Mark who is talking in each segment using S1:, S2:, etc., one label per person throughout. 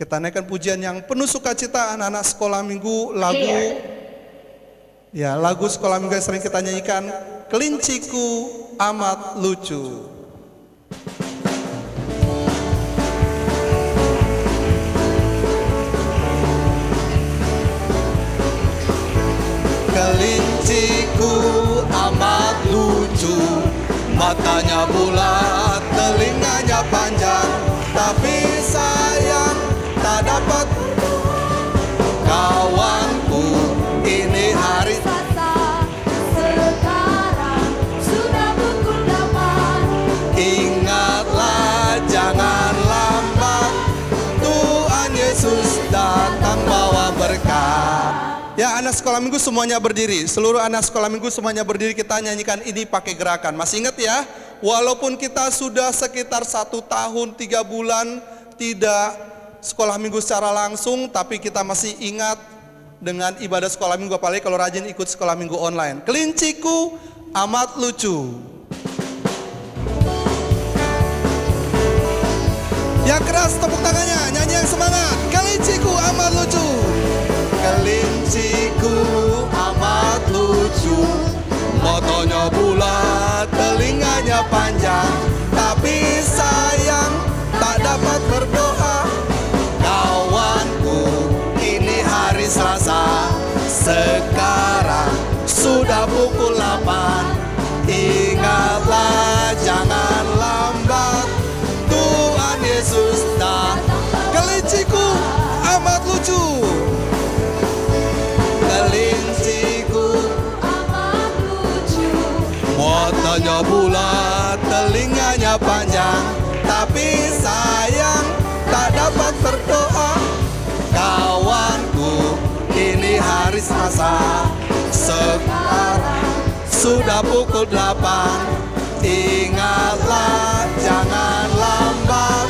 S1: Kita naikkan pujian yang penuh sukacita anak-anak sekolah minggu, lagu sekolah minggu yang sering kita nyanyikan, Kelinciku Amat Lucu. Kelinciku amat lucu, matanya bulat, telinganya panjang, tapi sayang tak dapat kawanku. Ini hari
S2: sekarang sudah pukul 8.
S1: Ingatlah jangan lambat, Tuhan Yesus datang bawa berkat. Ya, anak sekolah minggu semuanya berdiri. Seluruh anak sekolah minggu semuanya berdiri. Kita nyanyikan ini pakai gerakan. Masih ingat ya? Walaupun kita sudah sekitar 1 tahun 3 bulan tidak sekolah minggu secara langsung, tapi kita masih ingat dengan ibadah sekolah minggu, apalagi kalau rajin ikut sekolah minggu online. Kelinciku amat lucu. Yang keras tepuk tangannya, nyanyi yang semangat. Kelinciku amat lucu. Kelinciku amat lucu, matanya bulat, telinganya panjang, tapi sayang tak dapat berdoa. Kawanku, ini hari Selasa, sekarang sudah pukul 8. Ingatlah jangan lambat, Tuhan Yesus datang. Kelinciku amat lucu. Kelinciku
S2: Amat lucu,
S1: matanya bulat, telinganya panjang, tapi sayang tak dapat berdoa. Kawanku, ini hari Selasa, sekarang sudah pukul 8. Ingatlah jangan lambat,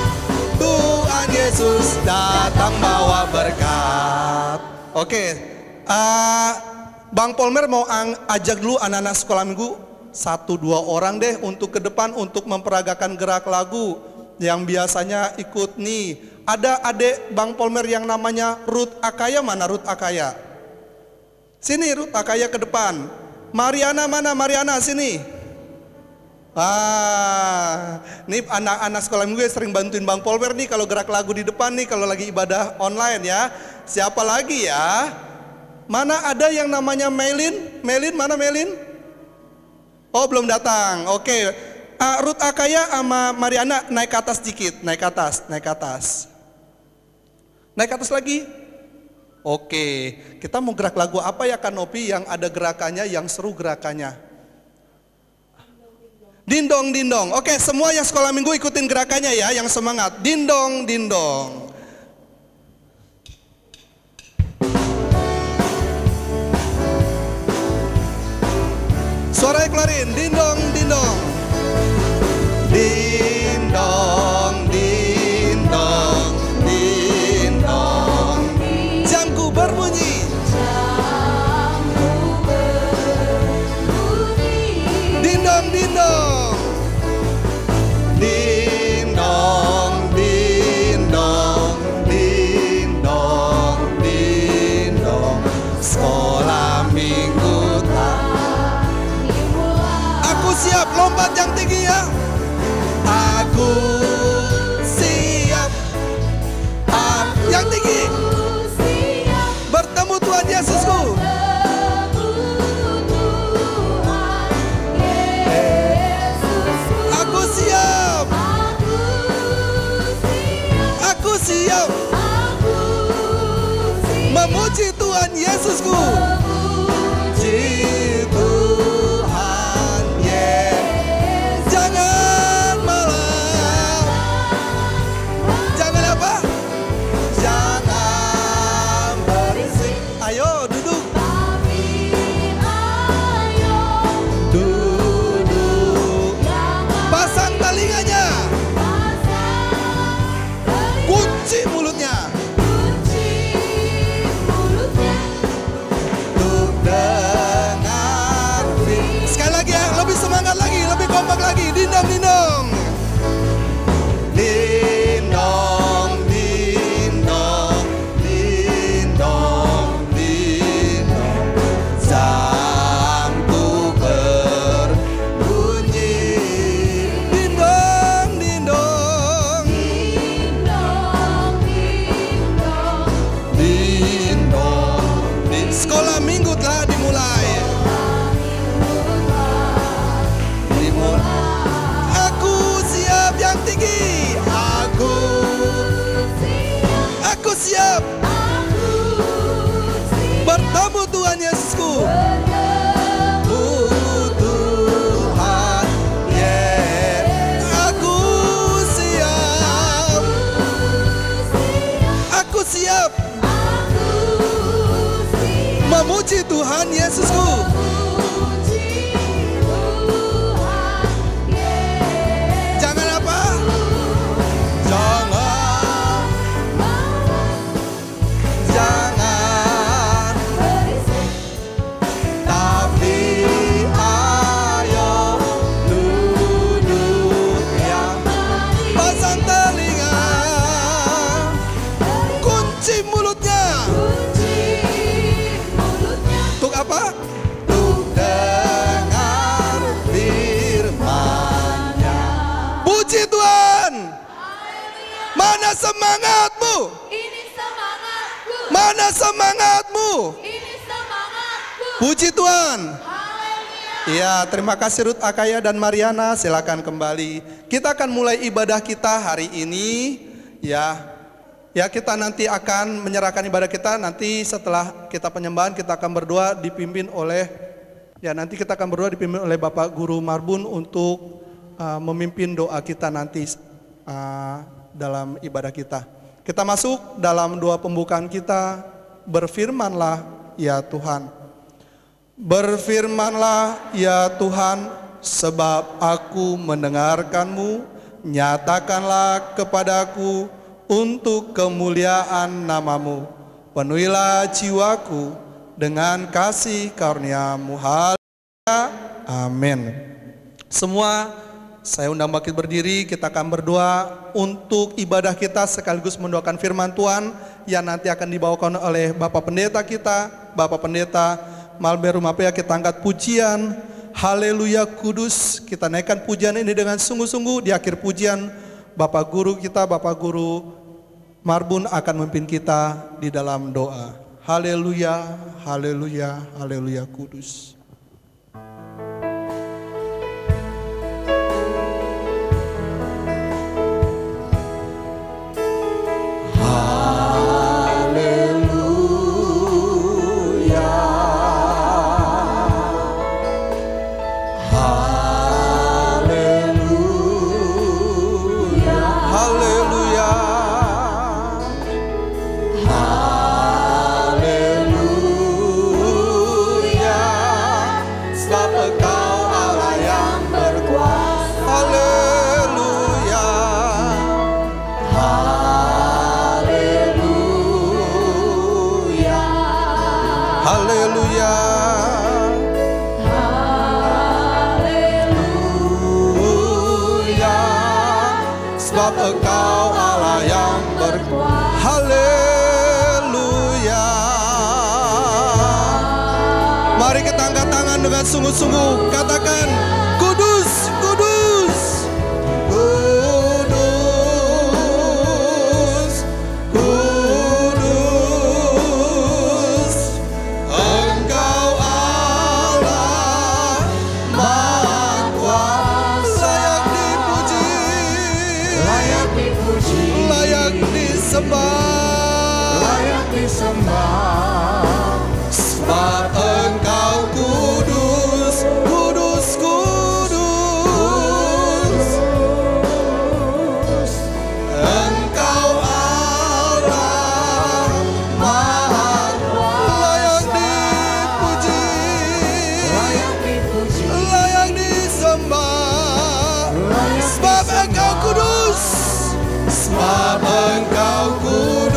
S1: Tuhan Yesus datang bawa berkat. Oke, Bang Polmer mau ajak dulu anak-anak sekolah minggu 1-2 orang deh untuk ke depan untuk memperagakan gerak lagu yang biasanya ikut nih. Ada adik Bang Polmer yang namanya Ruth Akaya, mana Ruth Akaya? Sini Ruth Akaya ke depan. Mariana mana? Mariana sini. Nih anak-anak sekolah minggu yang sering bantuin Bang Polmer nih kalau gerak lagu di depan nih kalau lagi ibadah online ya. Siapa lagi ya? Mana ada yang namanya Melin? Melin mana Melin? Oh belum datang. Oke. Ruth Akaya sama Mariana naik ke atas dikit. Naik ke atas, naik ke atas. Naik ke atas lagi. Oke. Kita mau gerak lagu apa ya Kanopi yang ada gerakannya, yang seru gerakannya? Dindong dindong. Oke, semua yang sekolah minggu ikutin gerakannya ya, yang semangat. Dindong dindong. Suaranya keluarin, dindong, dindong. Dindong, dindong, dindong. Jamku berbunyi. Dindong, dindong. Dindong, dindong, dindong, dindong. Sekolah minggu siap, lompat yang tinggi ya. Aku siap. Yang tinggi. Bertemu Tuhan Yesusku. Aku siap. Aku siap. Memuji Tuhan Yesusku. Bertemu Tuhan Yesusku. Tuhan, yeah. Aku siap. Aku siap memuji Tuhan Yesusku. Jangan apa? Jangan, tapi ayo duduk yang pasang telinga, kunci mulutnya. Untuk apa? Untuk dengar firman-Nya. Puji Tuhan. Mana semangatmu?
S2: Ini semangatku.
S1: Mana semangatmu?
S2: Ini semangatku.
S1: Puji Tuhan.
S2: Haleluya.
S1: Ya, terima kasih Ruth, Akaya, dan Mariana. Silakan kembali. Kita akan mulai ibadah kita hari ini. Ya, kita nanti akan menyerahkan ibadah kita. Nanti setelah kita penyembahan, kita akan berdoa dipimpin oleh Bapak Guru Marbun untuk memimpin doa kita nanti dalam ibadah kita. Kita masuk dalam doa pembukaan kita. Berfirmanlah ya Tuhan. Berfirmanlah ya Tuhan, sebab aku mendengarkan-Mu. Nyatakanlah kepadaku untuk kemuliaan nama-Mu. Penuhilah jiwaku dengan kasih karunia-Mu. Haleluya. Amin. Semua saya undang bangkit berdiri. Kita akan berdoa untuk ibadah kita sekaligus mendoakan firman Tuhan yang nanti akan dibawakan oleh Bapak Pendeta kita, Bapak Pendeta Malber Rumapea. Kita angkat pujian Haleluya Kudus. Kita naikkan pujian ini dengan sungguh-sungguh. Di akhir pujian, Bapak Guru kita, Bapak Guru Marbun akan memimpin kita di dalam doa. Haleluya, haleluya, haleluya Kudus. Engkau Allah yang berkuasa. Haleluya. Mari kita angkat tangan dengan sungguh-sungguh. Katakan, kudus, kudus, kudus, kudus. Engkau Allah Maha Kuasa, layak disembah, layak disembah, sebab Engkau kudus, kudus, kudus. Engkau Allah Maha Kuasa, layak dipuji, layak disembah, sebab Engkau kudus, sebab Engkau kudus,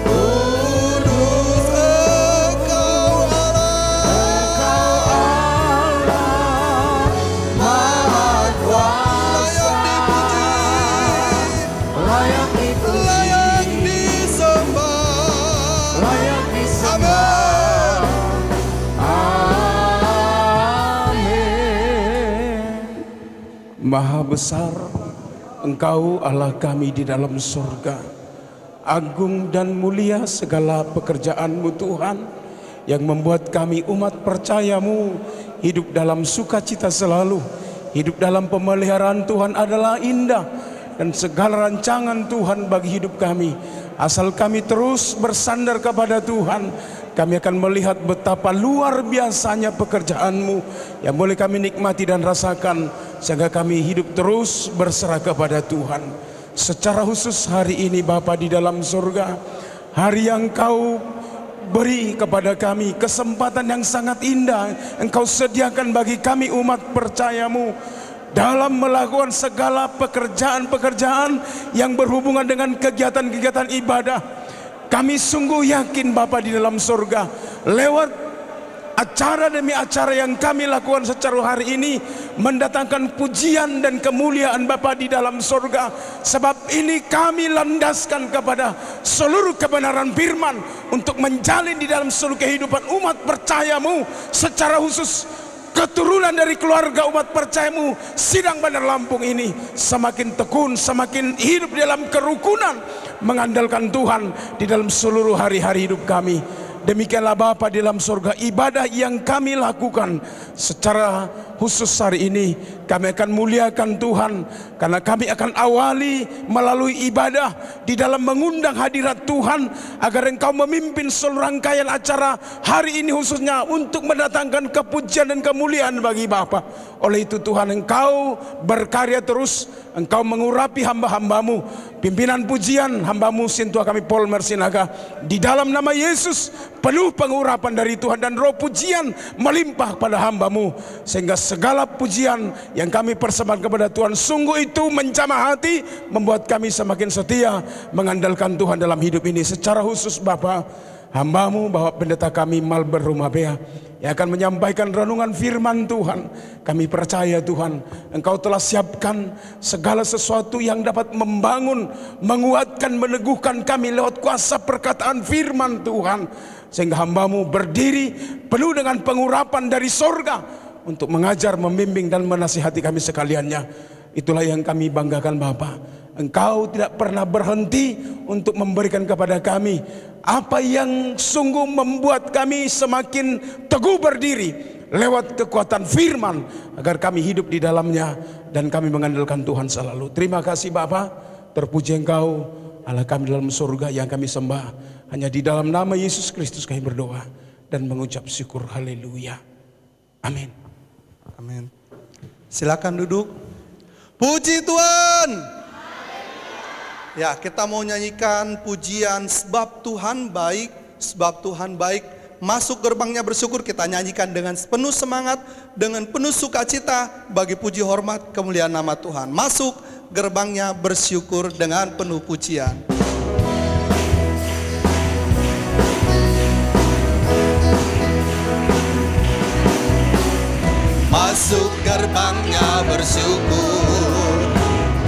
S1: kudus. Engkau Allah Maha Kuasa, layak dipuji, layak disembah, layak disembah.
S3: Amin. Maha besar Engkau Allah kami di dalam surga. Agung dan mulia segala pekerjaan-Mu Tuhan, yang membuat kami umat percaya-Mu hidup dalam sukacita selalu. Hidup dalam pemeliharaan Tuhan adalah indah, dan segala rancangan Tuhan bagi hidup kami Asal kami terus bersandar kepada Tuhan, kami akan melihat betapa luar biasanya pekerjaan-Mu yang boleh kami nikmati dan rasakan, sehingga kami hidup terus berserah kepada Tuhan. Secara khusus hari ini Bapa di dalam surga, hari yang Kau beri kepada kami, kesempatan yang sangat indah Engkau sediakan bagi kami umat percaya-Mu dalam melakukan segala pekerjaan-pekerjaan yang berhubungan dengan kegiatan-kegiatan ibadah. Kami sungguh yakin Bapa di dalam surga, lewat acara demi acara yang kami lakukan secara hari ini mendatangkan pujian dan kemuliaan Bapa di dalam surga. Sebab ini kami landaskan kepada seluruh kebenaran firman untuk menjalin di dalam seluruh kehidupan umat percaya-Mu, secara khusus keturunan dari keluarga umat percaya-Mu Sidang Bandar Lampung ini semakin tekun, semakin hidup dalam kerukunan, mengandalkan Tuhan di dalam seluruh hari-hari hidup kami. Demikianlah Bapa di dalam surga, ibadah yang kami lakukan secara khusus hari ini, kami akan muliakan Tuhan, karena kami akan awali melalui ibadah di dalam mengundang hadirat Tuhan, agar Engkau memimpin seluruh rangkaian acara hari ini, khususnya untuk mendatangkan kepujian dan kemuliaan bagi Bapa. Oleh itu Tuhan, Engkau berkarya terus, Engkau mengurapi hamba-hamba-Mu. Pimpinan pujian hamba-Mu Sintua kami Polmer Sinaga, di dalam nama Yesus penuh pengurapan dari Tuhan, dan roh pujian melimpah pada hamba-Mu, sehingga segala pujian yang kami persembahkan kepada Tuhan sungguh itu menjamah hati, membuat kami semakin setia mengandalkan Tuhan dalam hidup ini. Secara khusus Bapa, hamba-Mu Bapak Pendeta kami Malber Rumabea yang akan menyampaikan renungan firman Tuhan. Kami percaya Tuhan, Engkau telah siapkan segala sesuatu yang dapat membangun, menguatkan, meneguhkan kami lewat kuasa perkataan firman Tuhan, sehingga hamba-Mu berdiri penuh dengan pengurapan dari sorga untuk mengajar, membimbing dan menasihati kami sekaliannya. Itulah yang kami banggakan Bapa. Engkau tidak pernah berhenti untuk memberikan kepada kami apa yang sungguh membuat kami semakin teguh berdiri lewat kekuatan firman, agar kami hidup di dalamnya dan kami mengandalkan Tuhan selalu. Terima kasih Bapa, terpuji Engkau Allah kami dalam surga yang kami sembah. Hanya di dalam nama Yesus Kristus kami berdoa dan mengucap syukur. Haleluya. Amin.
S1: Amin. Silakan duduk. Puji Tuhan. Ya, kita mau nyanyikan pujian sebab Tuhan baik, sebab Tuhan baik. Masuk gerbangnya bersyukur, kita nyanyikan dengan penuh semangat, dengan penuh sukacita bagi puji hormat kemuliaan nama Tuhan. Masuk gerbangnya bersyukur dengan penuh pujian. Masuk gerbangnya bersyukur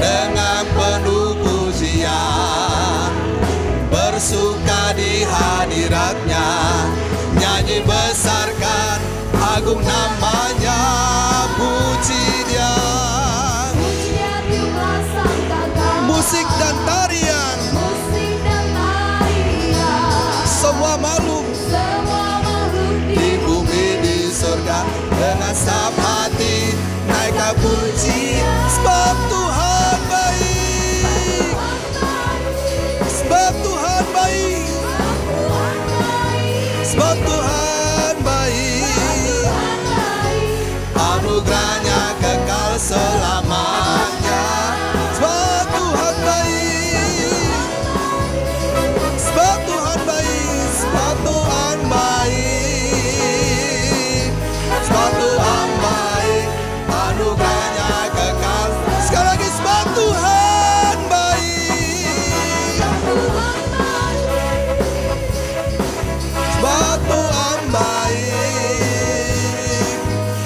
S1: dengan penuh pujian, bersuka di hadiratnya, nyanyi besarkan agung namanya, puji Dia.
S2: Pujian jumlah sangka,
S1: Musik dan tarian,
S2: musik dan tarian,
S1: semua makhluk di bumi di surga, dengan setiap hati naikkan puji, sebab Tuhan baik, sebab Tuhan baik, sebab Tuhan baik, anugerahnya kekal selamanya, sebab Tuhan baik, sebab Tuhan baik, sebab Tuhan baik, sebab Tuhan baik, anugerahnya kekal. Sekali lagi, sebab Tuhan baik, sebab Tuhan baik,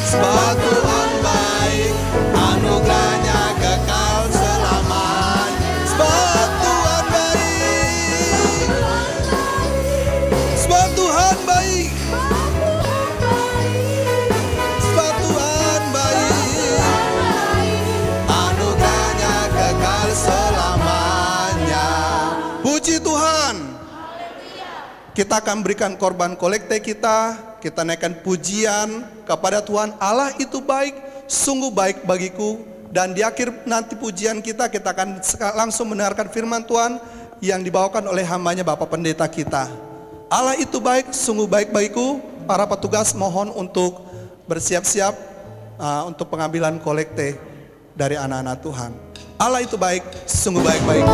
S1: sebab Tuhan baik, anugerahnya kekal selamanya, sebab Tuhan baik, sebab Tuhan baik, sebab Tuhan baik, anugerahnya kekal selamanya. Puji Tuhan. Kita akan berikan korban kolekte kita naikkan pujian kepada Tuhan. Allah itu baik, sungguh baik bagiku. Dan di akhir nanti pujian kita akan langsung mendengarkan firman Tuhan. yang dibawakan oleh hambanya Bapak Pendeta kita. Allah itu baik, sungguh baik bagiku. Para petugas mohon untuk bersiap-siap untuk pengambilan kolekte dari anak-anak Tuhan. Allah itu baik, sungguh baik bagiku.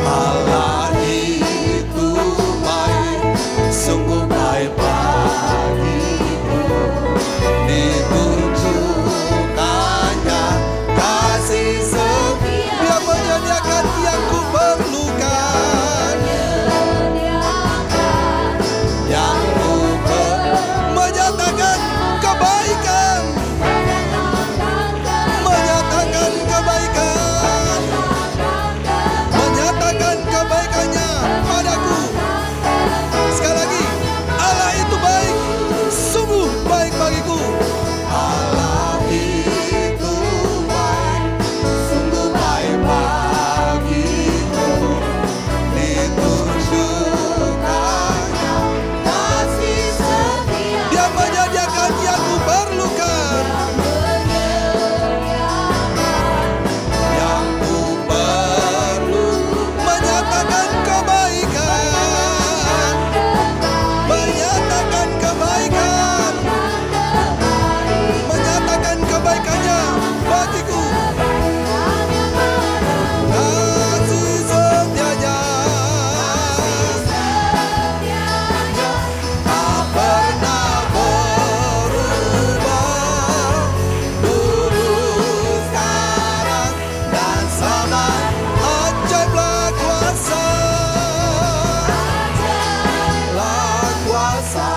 S1: Allah itu baik, sungguh baik bagiku. Ditunjukkannya kasih setia, Dia menyediakan yang ku perlukan, yang ku menyatakan kebaikan, menyatakan kebaikan, menyatakan kebaikannya padaku. Sekali lagi, Allah itu baik, sungguh baik bagiku. Allah itu baik, sungguh baik bagiku. Ditunjukkannya kasih setia, Dia menyediakan yang ku perlukan, yang ku perlu, menyatakan kebaikan, menyatakan kebaikan, menyatakan kebaikannya bagiku. Kasih setianya tak pernah berubah, dulu, sekarang, dan selamanya. Ajaiblah kuasa,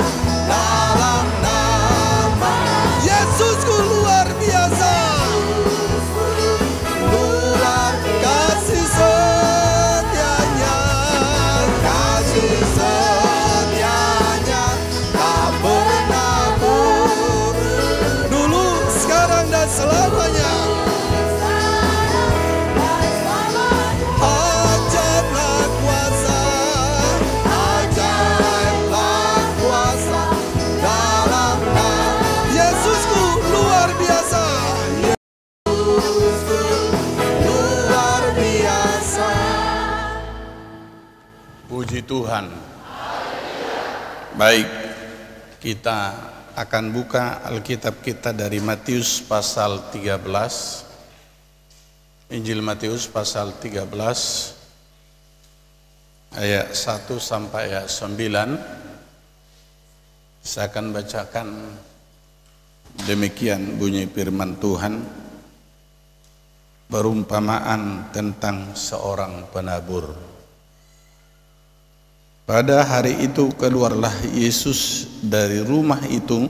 S1: dalam nama Yesusku luar biasa. Luar kasih setianya, kasih setianya tak pernah berubah, dulu, sekarang, dan selamanya. Ajaiblah kuasa, ajaiblah kuasa dalam nama Yesusku luar biasa. Yesusku luar biasa.
S4: Puji Tuhan. Baik, kita akan buka Alkitab kita dari Matius pasal 13. Injil Matius pasal 13 ayat 1 sampai ayat 9. Saya akan bacakan demikian bunyi firman Tuhan. Perumpamaan tentang seorang penabur. Pada hari itu keluarlah Yesus dari rumah itu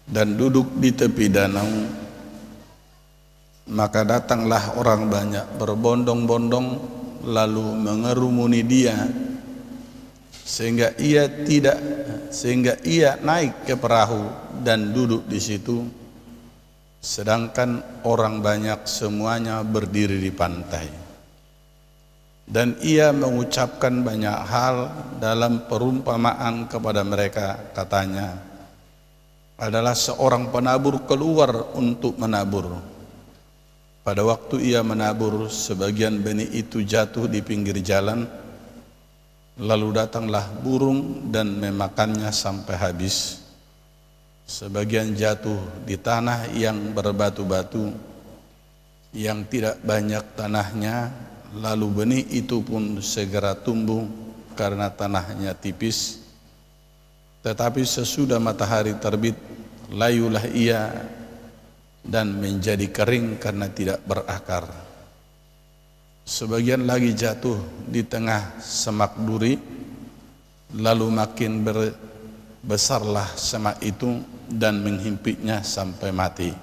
S4: dan duduk di tepi danau. Maka datanglah orang banyak berbondong-bondong lalu mengerumuni Dia sehingga ia naik ke perahu dan duduk di situ, sedangkan orang banyak semuanya berdiri di pantai. Dan Ia mengucapkan banyak hal dalam perumpamaan kepada mereka. Katanya, adalah seorang penabur keluar untuk menabur. Pada waktu ia menabur, sebagian benih itu jatuh di pinggir jalan, lalu datanglah burung dan memakannya sampai habis. Sebagian jatuh di tanah yang berbatu-batu, yang tidak banyak tanahnya, lalu benih itu pun segera tumbuh karena tanahnya tipis. Tetapi sesudah matahari terbit, layulah ia dan menjadi kering karena tidak berakar. Sebagian lagi jatuh di tengah semak duri, lalu makin besarlah semak itu dan menghimpitnya sampai mati.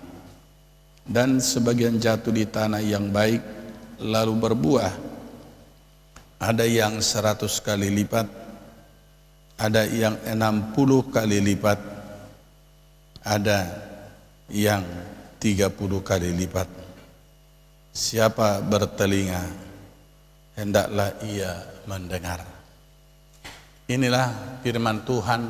S4: Dan sebagian jatuh di tanah yang baik, lalu berbuah. Ada yang 100 kali lipat, ada yang 60 kali lipat, ada yang 30 kali lipat. Siapa bertelinga, hendaklah ia mendengar. Inilah firman Tuhan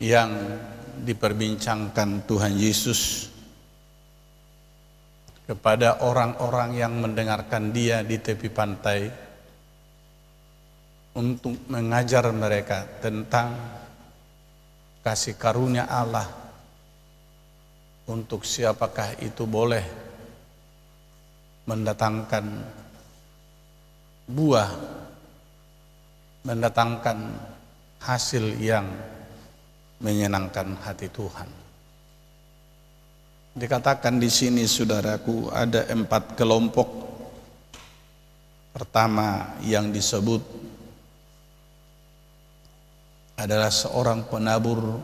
S4: yang diperbincangkan Tuhan Yesus kepada orang-orang yang mendengarkan Dia di tepi pantai untuk mengajar mereka tentang kasih karunia Allah, untuk siapakah itu boleh mendatangkan buah, mendatangkan hasil yang menyenangkan hati Tuhan. Dikatakan di sini, saudaraku, ada 4 kelompok. Pertama yang disebut adalah seorang penabur.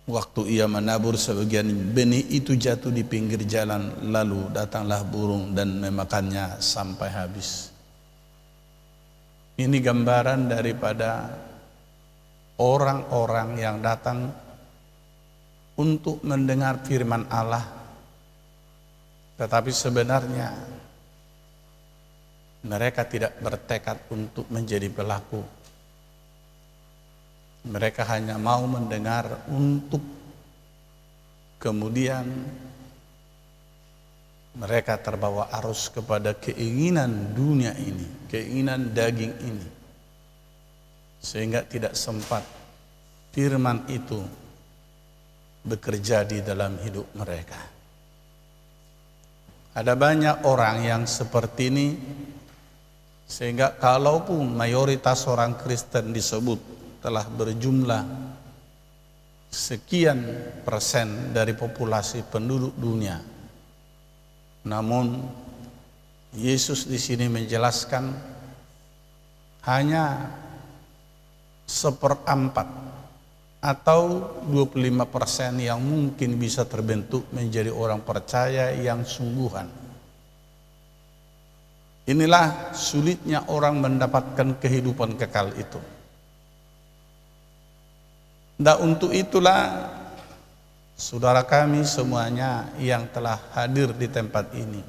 S4: Waktu ia menabur, sebagian benih itu jatuh di pinggir jalan, lalu datanglah burung dan memakannya sampai habis. Ini gambaran daripada orang-orang yang datang untuk mendengar firman Allah, tetapi sebenarnya mereka tidak bertekad untuk menjadi pelaku. Mereka hanya mau mendengar untuk kemudian mereka terbawa arus kepada keinginan dunia ini, keinginan daging ini, sehingga tidak sempat firman itu bekerja di dalam hidup mereka. Ada banyak orang yang seperti ini, sehingga kalaupun mayoritas orang Kristen disebut telah berjumlah sekian persen dari populasi penduduk dunia, namun Yesus di sini menjelaskan hanya 1/4 atau 25% yang mungkin bisa terbentuk menjadi orang percaya yang sungguhan. Inilah sulitnya orang mendapatkan kehidupan kekal itu. Dan untuk itulah saudara kami semuanya yang telah hadir di tempat ini,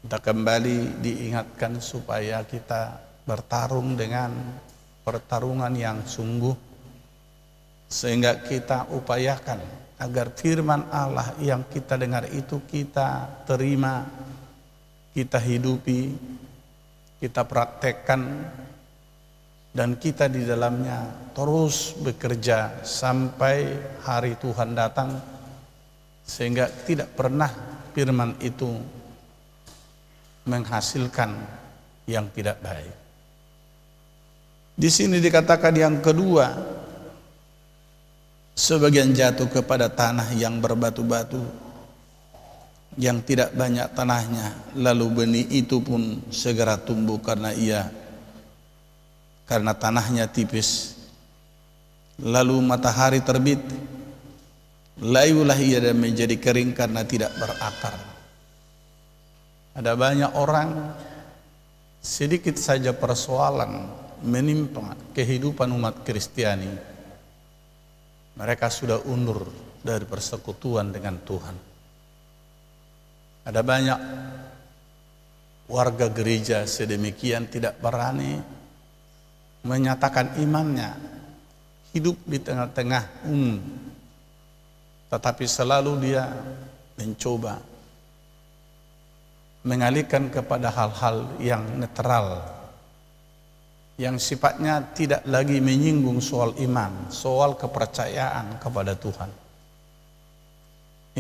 S4: kita kembali diingatkan supaya kita bertarung dengan pertarungan yang sungguh, sehingga kita upayakan agar firman Allah yang kita dengar itu kita terima, kita hidupi, kita praktekkan, dan kita di dalamnya terus bekerja sampai hari Tuhan datang, sehingga tidak pernah firman itu menghasilkan yang tidak baik. Di sini dikatakan yang kedua, sebagian jatuh kepada tanah yang berbatu-batu, yang tidak banyak tanahnya, lalu benih itu pun segera tumbuh karena tanahnya tipis. Lalu matahari terbit, layulah ia dan menjadi kering karena tidak berakar. Ada banyak orang, sedikit saja persoalan menimpa kehidupan umat Kristiani, mereka sudah undur dari persekutuan dengan Tuhan. Ada banyak warga gereja sedemikian tidak berani menyatakan imannya, hidup di tengah-tengah tetapi selalu dia mencoba mengalihkan kepada hal-hal yang netral, yang sifatnya tidak lagi menyinggung soal iman, soal kepercayaan kepada Tuhan.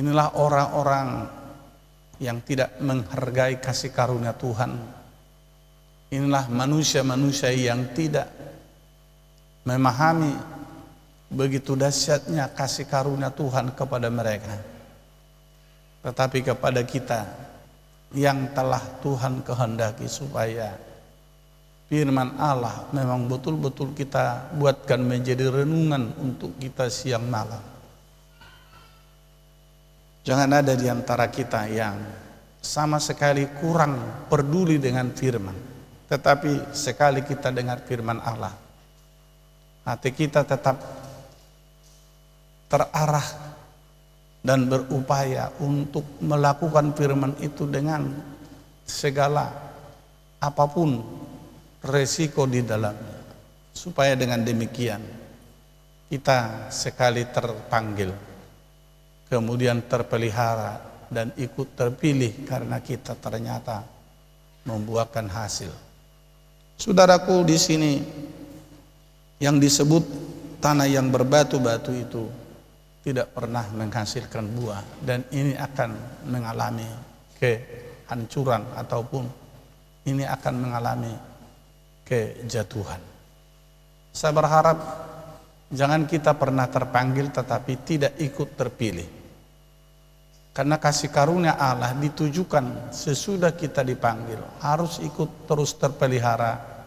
S4: Inilah orang-orang yang tidak menghargai kasih karunia Tuhan. Inilah manusia-manusia yang tidak memahami begitu dahsyatnya kasih karunia Tuhan kepada mereka. Tetapi kepada kita yang telah Tuhan kehendaki supaya firman Allah memang betul-betul kita buatkan menjadi renungan untuk kita siang malam. Jangan ada di antara kita yang sama sekali kurang peduli dengan firman. Tetapi sekali kita dengar firman Allah, hati kita tetap terarah dan berupaya untuk melakukan firman itu dengan segala apapun resiko di dalamnya, supaya dengan demikian kita sekali terpanggil, kemudian terpelihara dan ikut terpilih karena kita ternyata membuahkan hasil. Saudaraku, di sini yang disebut tanah yang berbatu-batu itu tidak pernah menghasilkan buah, dan ini akan mengalami kehancuran ataupun ini akan mengalami kejatuhan. Saya berharap jangan kita pernah terpanggil tetapi tidak ikut terpilih, karena kasih karunia Allah ditujukan sesudah kita dipanggil harus ikut terus terpelihara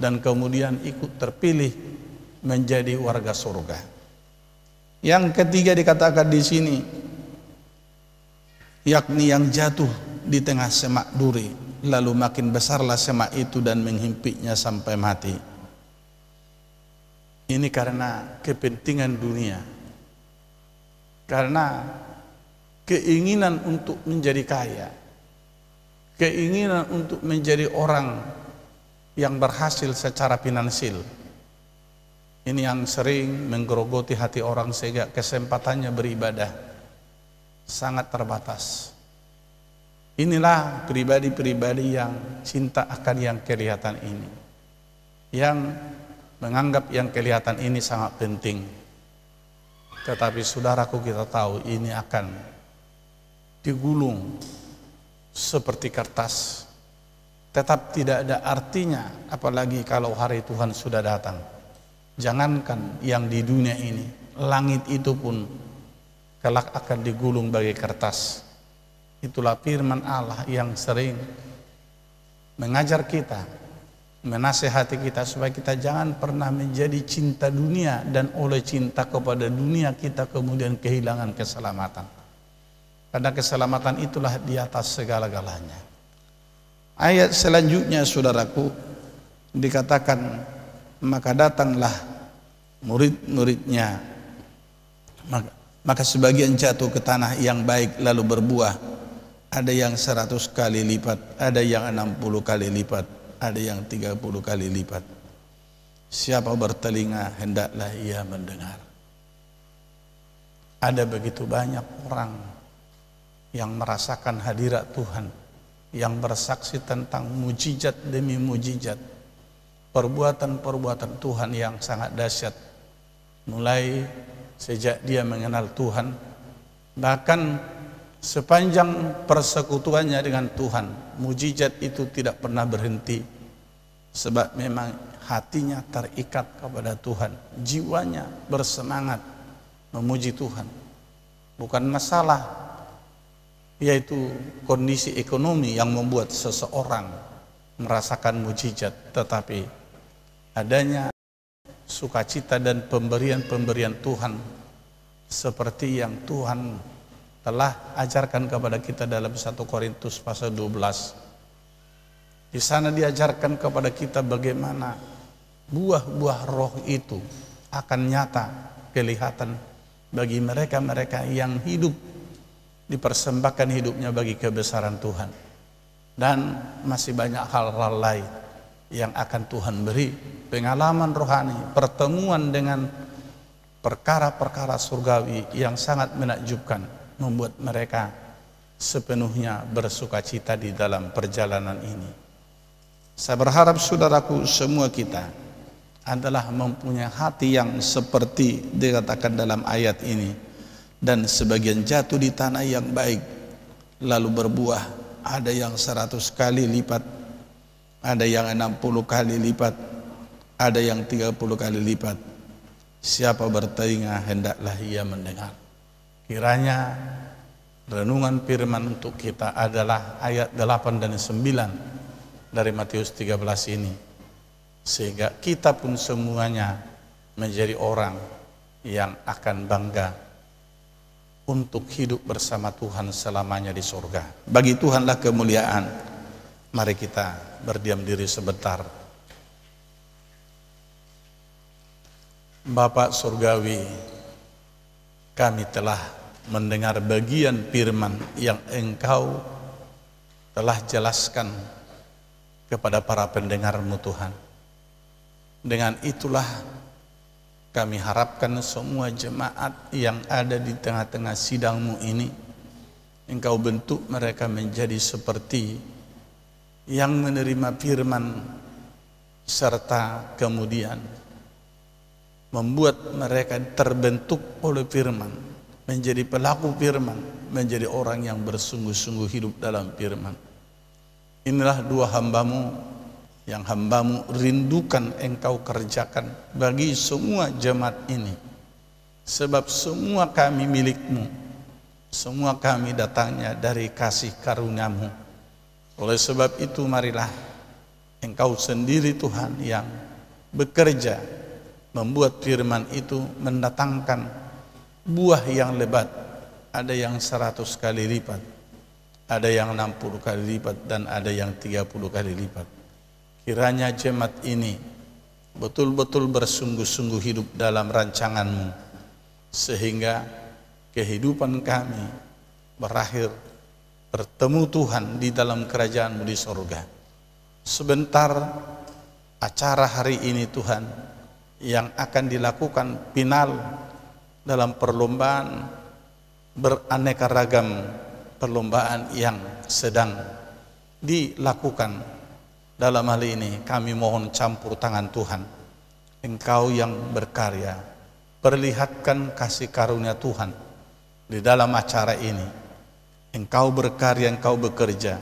S4: dan kemudian ikut terpilih menjadi warga surga. Yang ketiga dikatakan di sini, yakni yang jatuh di tengah semak duri, lalu makin besarlah semak itu dan menghimpitnya sampai mati. Ini karena kepentingan dunia, karena keinginan untuk menjadi kaya, keinginan untuk menjadi orang yang berhasil secara finansial. Ini yang sering menggerogoti hati orang sehingga kesempatannya beribadah sangat terbatas. Inilah pribadi-pribadi yang cinta akan yang kelihatan ini, yang menganggap yang kelihatan ini sangat penting. Tetapi saudaraku, kita tahu ini akan digulung seperti kertas, tetap tidak ada artinya apalagi kalau hari Tuhan sudah datang. Jangankan yang di dunia ini, langit itu pun kelak akan digulung bagai kertas. Itulah firman Allah yang sering mengajar kita, menasihati kita supaya kita jangan pernah menjadi cinta dunia dan oleh cinta kepada dunia kita kemudian kehilangan keselamatan. Karena keselamatan itulah di atas segala-galanya. Ayat selanjutnya saudaraku dikatakan, maka datanglah murid-muridnya, maka sebagian jatuh ke tanah yang baik lalu berbuah, ada yang 100 kali lipat, ada yang 60 kali lipat, ada yang 30 kali lipat. Siapa bertelinga hendaklah ia mendengar. Ada begitu banyak orang yang merasakan hadirat Tuhan, yang bersaksi tentang mujizat demi mujizat, perbuatan-perbuatan Tuhan yang sangat dahsyat, mulai sejak dia mengenal Tuhan, bahkan sepanjang persekutuannya dengan Tuhan. Mujizat itu tidak pernah berhenti, sebab memang hatinya terikat kepada Tuhan, jiwanya bersemangat memuji Tuhan. Bukan masalah yaitu kondisi ekonomi yang membuat seseorang merasakan mujizat, tetapi adanya sukacita dan pemberian-pemberian Tuhan seperti yang Tuhan telah ajarkan kepada kita dalam 1 Korintus pasal 12. Di sana diajarkan kepada kita bagaimana buah-buah roh itu akan nyata kelihatan bagi mereka-mereka yang hidup, dipersembahkan hidupnya bagi kebesaran Tuhan. Dan masih banyak hal-hal lain yang akan Tuhan beri, pengalaman rohani, pertemuan dengan perkara-perkara surgawi yang sangat menakjubkan, membuat mereka sepenuhnya bersukacita di dalam perjalanan ini. Saya berharap saudaraku semua kita adalah mempunyai hati yang seperti dikatakan dalam ayat ini, dan sebagian jatuh di tanah yang baik lalu berbuah, ada yang 100 kali lipat, ada yang 60 kali lipat, ada yang 30 kali lipat. Siapa bertelinga hendaklah ia mendengar. Kiranya renungan firman untuk kita adalah ayat 8 dan 9 dari Matius 13 ini, sehingga kita pun semuanya menjadi orang yang akan bangga untuk hidup bersama Tuhan selamanya di surga. Bagi Tuhanlah kemuliaan. Mari kita berdiam diri sebentar. Bapa surgawi, kami telah mendengar bagian firman yang Engkau telah jelaskan kepada para pendengar-Mu Tuhan. Dengan itulah Kami harapkan semua jemaat yang ada di tengah-tengah sidang-Mu ini, Engkau bentuk mereka menjadi seperti yang menerima firman, serta kemudian membuat mereka terbentuk oleh firman, menjadi pelaku firman, menjadi orang yang bersungguh-sungguh hidup dalam firman. Inilah dua hamba-Mu yang hamba-Mu rindukan Engkau kerjakan bagi semua jemaat ini, sebab semua kami milik-Mu, semua kami datangnya dari kasih karunia-Mu. Oleh sebab itu marilah Engkau sendiri Tuhan yang bekerja membuat firman itu mendatangkan buah yang lebat. Ada yang 100 kali lipat, ada yang 60 kali lipat, dan ada yang 30 kali lipat. Kiranya jemaat ini betul-betul bersungguh-sungguh hidup dalam rancangan-Mu, sehingga kehidupan kami berakhir bertemu Tuhan di dalam kerajaan-Mu di sorga. Sebentar acara hari ini Tuhan, yang akan dilakukan final dalam perlombaan beraneka ragam, perlombaan yang sedang dilakukan. Dalam hal ini kami mohon campur tangan Tuhan. Engkau yang berkarya, perlihatkan kasih karunia Tuhan di dalam acara ini. Engkau berkarya, Engkau bekerja,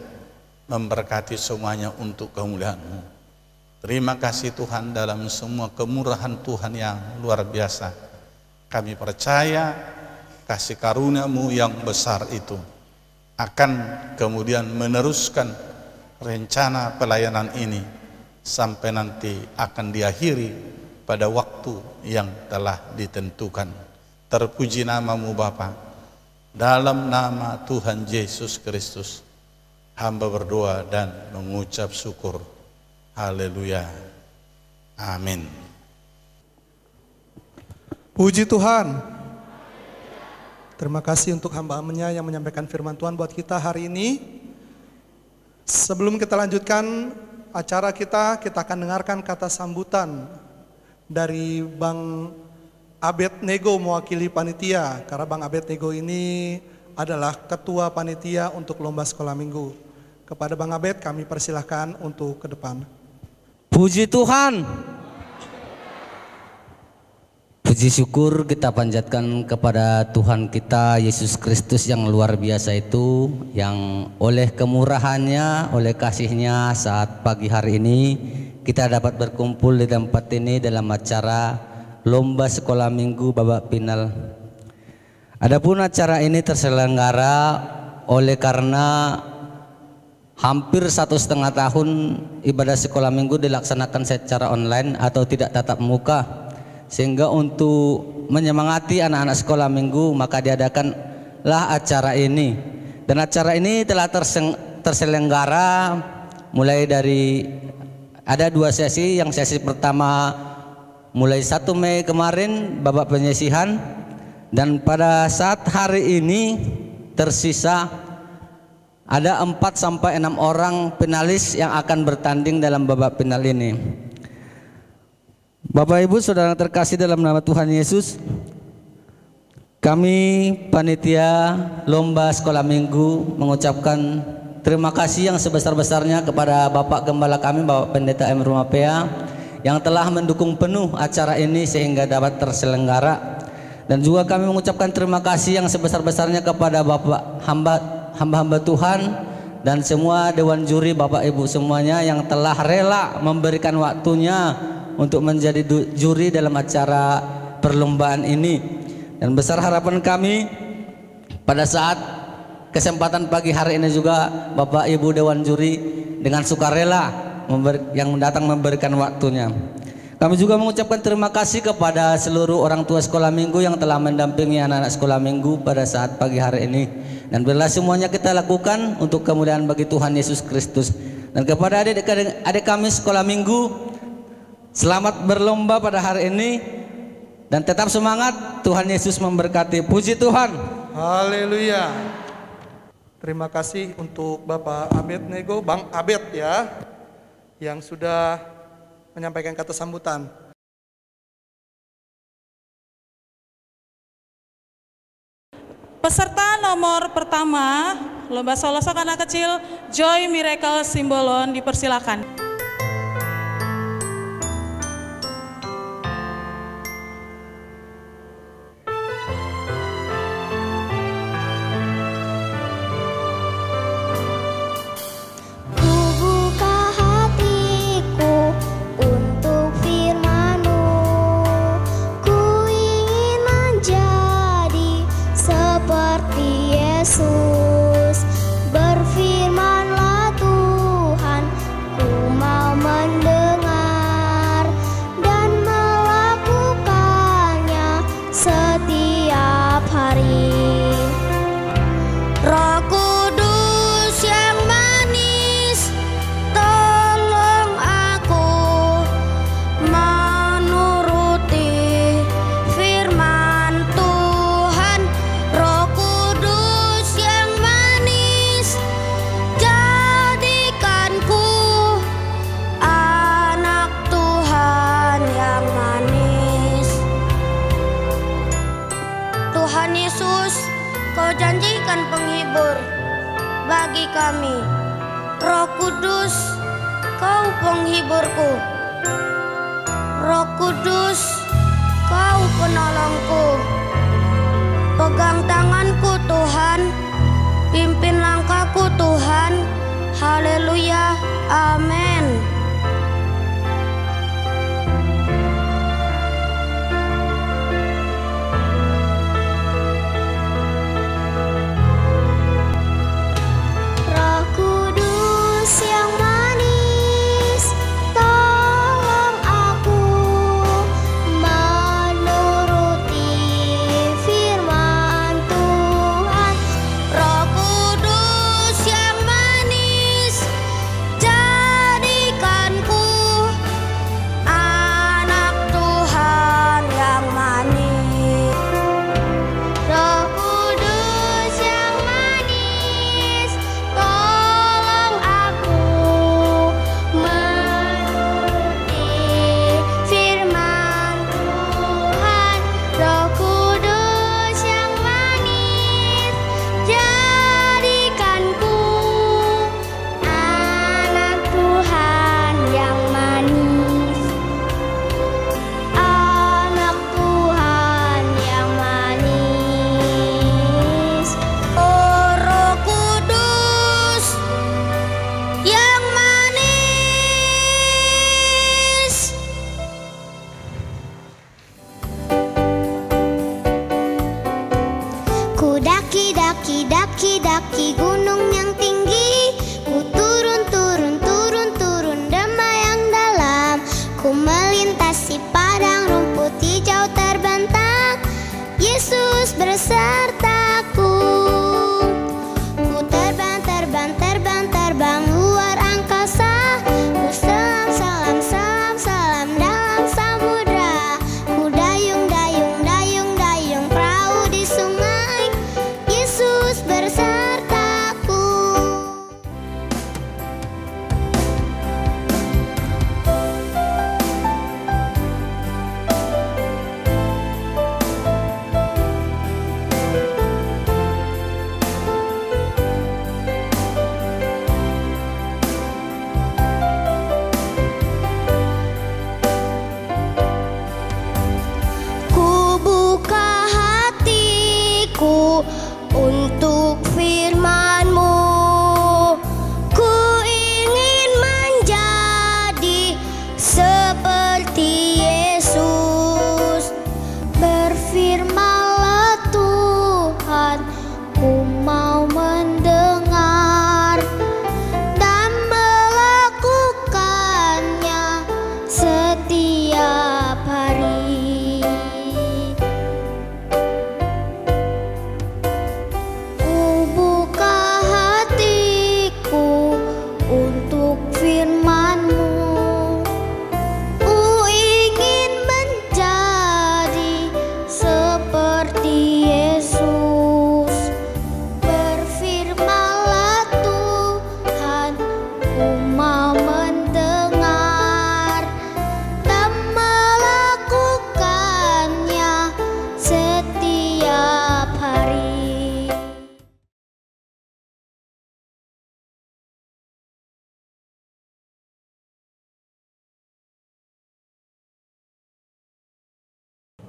S4: memberkati semuanya untuk kemuliaan-Mu. Terima kasih Tuhan dalam semua kemurahan Tuhan yang luar biasa. Kami percaya kasih karunia-Mu yang besar itu akan kemudian meneruskan rencana pelayanan ini sampai nanti akan diakhiri pada waktu yang telah ditentukan. Terpuji nama-Mu Bapa. Dalam nama Tuhan Yesus Kristus hamba berdoa dan mengucap syukur. Haleluya. Amin.
S1: Puji Tuhan. Terima kasih untuk hamba-Nya yang menyampaikan firman Tuhan buat kita hari ini. Sebelum kita lanjutkan acara kita akan dengarkan kata sambutan dari Bang Abednego mewakili panitia. Karena Bang Abednego ini adalah ketua panitia untuk lomba sekolah minggu. Kepada Bang Abed kami persilahkan untuk ke depan.
S5: Puji Tuhan. Puji syukur kita panjatkan kepada Tuhan kita Yesus Kristus yang luar biasa itu, yang oleh kemurahannya, oleh kasihnya saat pagi hari ini kita dapat berkumpul di tempat ini dalam acara lomba sekolah minggu babak final. Adapun acara ini terselenggara oleh karena hampir 1,5 tahun ibadah sekolah minggu dilaksanakan secara online atau tidak tatap muka, sehingga untuk menyemangati anak-anak sekolah minggu maka diadakanlah acara ini. Dan acara ini telah terselenggara mulai dari ada 2 sesi. Yang sesi pertama mulai 1 Mei kemarin babak penyisihan, dan pada saat hari ini tersisa ada 4 sampai 6 orang finalis yang akan bertanding dalam babak final ini. Bapak Ibu Saudara terkasih dalam nama Tuhan Yesus, kami panitia lomba sekolah minggu mengucapkan terima kasih yang sebesar-besarnya kepada Bapak Gembala kami, Bapak Pendeta M. Rumapea, yang telah mendukung penuh acara ini sehingga dapat terselenggara. Dan juga kami mengucapkan terima kasih yang sebesar-besarnya kepada Bapak hamba-hamba Tuhan dan semua dewan juri, Bapak Ibu semuanya yang telah rela memberikan waktunya untuk menjadi juri dalam acara perlombaan ini. Dan besar harapan kami pada saat kesempatan pagi hari ini juga Bapak Ibu dewan juri dengan sukarela yang datang memberikan waktunya. Kami juga mengucapkan terima kasih kepada seluruh orang tua sekolah minggu yang telah mendampingi anak-anak sekolah minggu pada saat pagi hari ini. Dan bila semuanya kita lakukan untuk kemuliaan bagi Tuhan Yesus Kristus. Dan kepada adik-adik kami sekolah minggu, selamat berlomba pada hari ini dan tetap semangat. Tuhan Yesus memberkati. Puji Tuhan.
S1: Haleluya. Terima kasih untuk Bapak Abednego, Bang Abed ya, yang sudah menyampaikan kata sambutan.
S6: Peserta nomor pertama, lomba solosok anak kecil, Joy Miracle Simbolon, dipersilakan.
S2: Yesus, berfirmanlah Tuhan, ku mau mendengar dan melakukannya setiap hari. Roh Kudus yang manis, tolong aku menuruti firman Tuhan. Roh Kudus yang manis, jadikanku anak Tuhan yang manis. Tuhan Yesus, Kau janjikan penghibur bagi kami. Roh Kudus, Kau penghiburku. Roh Kudus, Kau penolongku. Pegang tanganku Tuhan, pimpin langkahku Tuhan. Haleluya, amin. Roh Kudus yang manis, tolong aku menuruti firman Tuhan. Roh Kudus yang manis,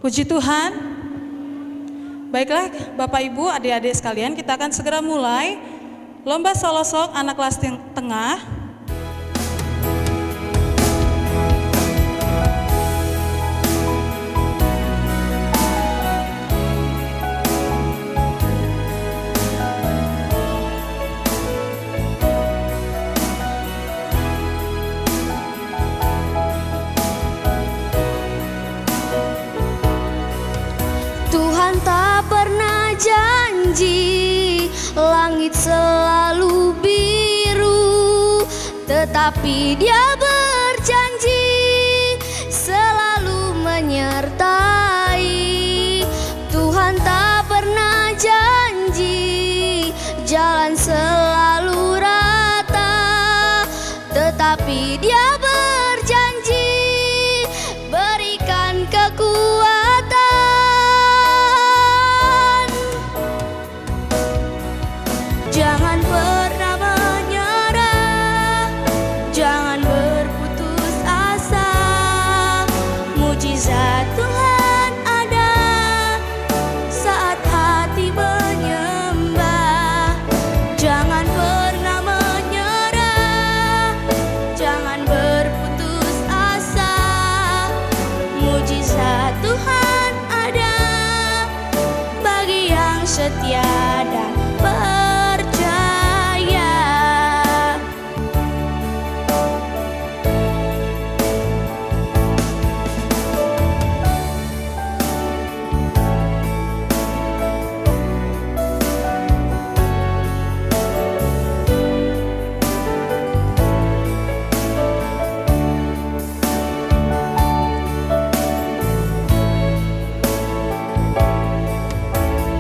S6: Puji Tuhan. Baiklah Bapak Ibu, adik-adik sekalian, kita akan segera mulai lomba solosok anak kelas tengah.
S2: Tuhan tak pernah janji langit selalu biru, tetapi Dia berjanji selalu menyertai. Tuhan tak pernah janji jalan selalu rata, tetapi Dia berjanji berikan kekuatan. Jangan pernah menyerah, jangan berputus asa. Mujizat Tuhan ada saat hati menyembah. Jangan pernah menyerah, jangan berputus asa. Mujizat Tuhan ada bagi yang setia dan percaya.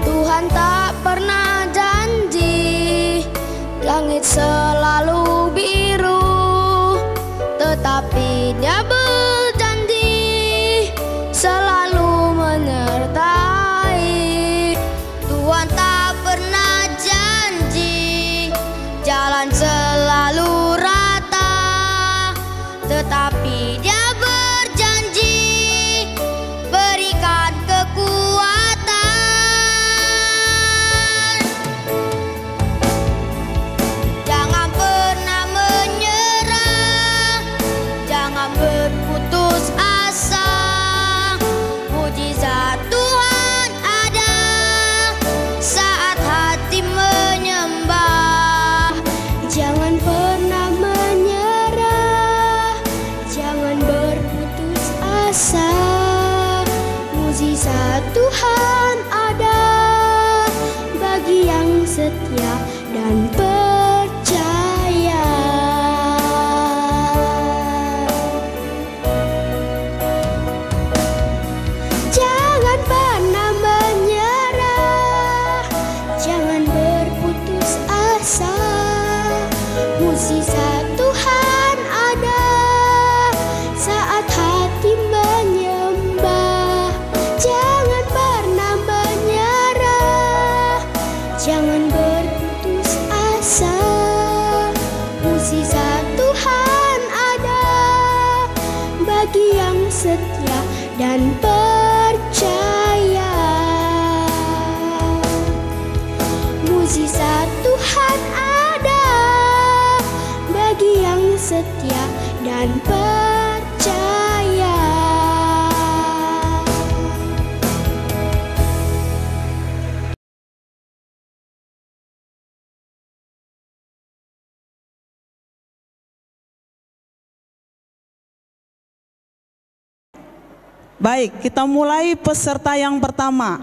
S2: Tuhan tak pernah janji langit selalu biru, tetapi Dia berjanji selalu menyertai. Tuhan tak pernah janji jalan selalu rata, tetapi Dia berjanji berikan kekuatan. Jangan pernah menyerah, jangan berputus asa. Mujizat Tuhan ada saat hati menyembah. Jangan pernah menyerah, jangan berputus asa. Mujizat Tuhan ada bagi yang setia dan percaya. Jangan pernah menyerah, jangan berputus asa. Mujizat Tuhan ada saat hati menyembah. Jangan pernah menyerah, jangan berputus asa. Mujizat Tuhan ada bagi yang setia dan percaya. Mujizat Tuhan ada bagi yang setia dan percaya.
S7: Baik, kita mulai peserta yang pertama.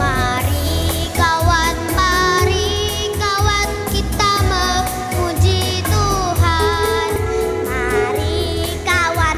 S2: Mari kawan kita memuji Tuhan. Mari kawan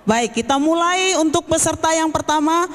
S7: Baik, kita mulai untuk peserta yang pertama.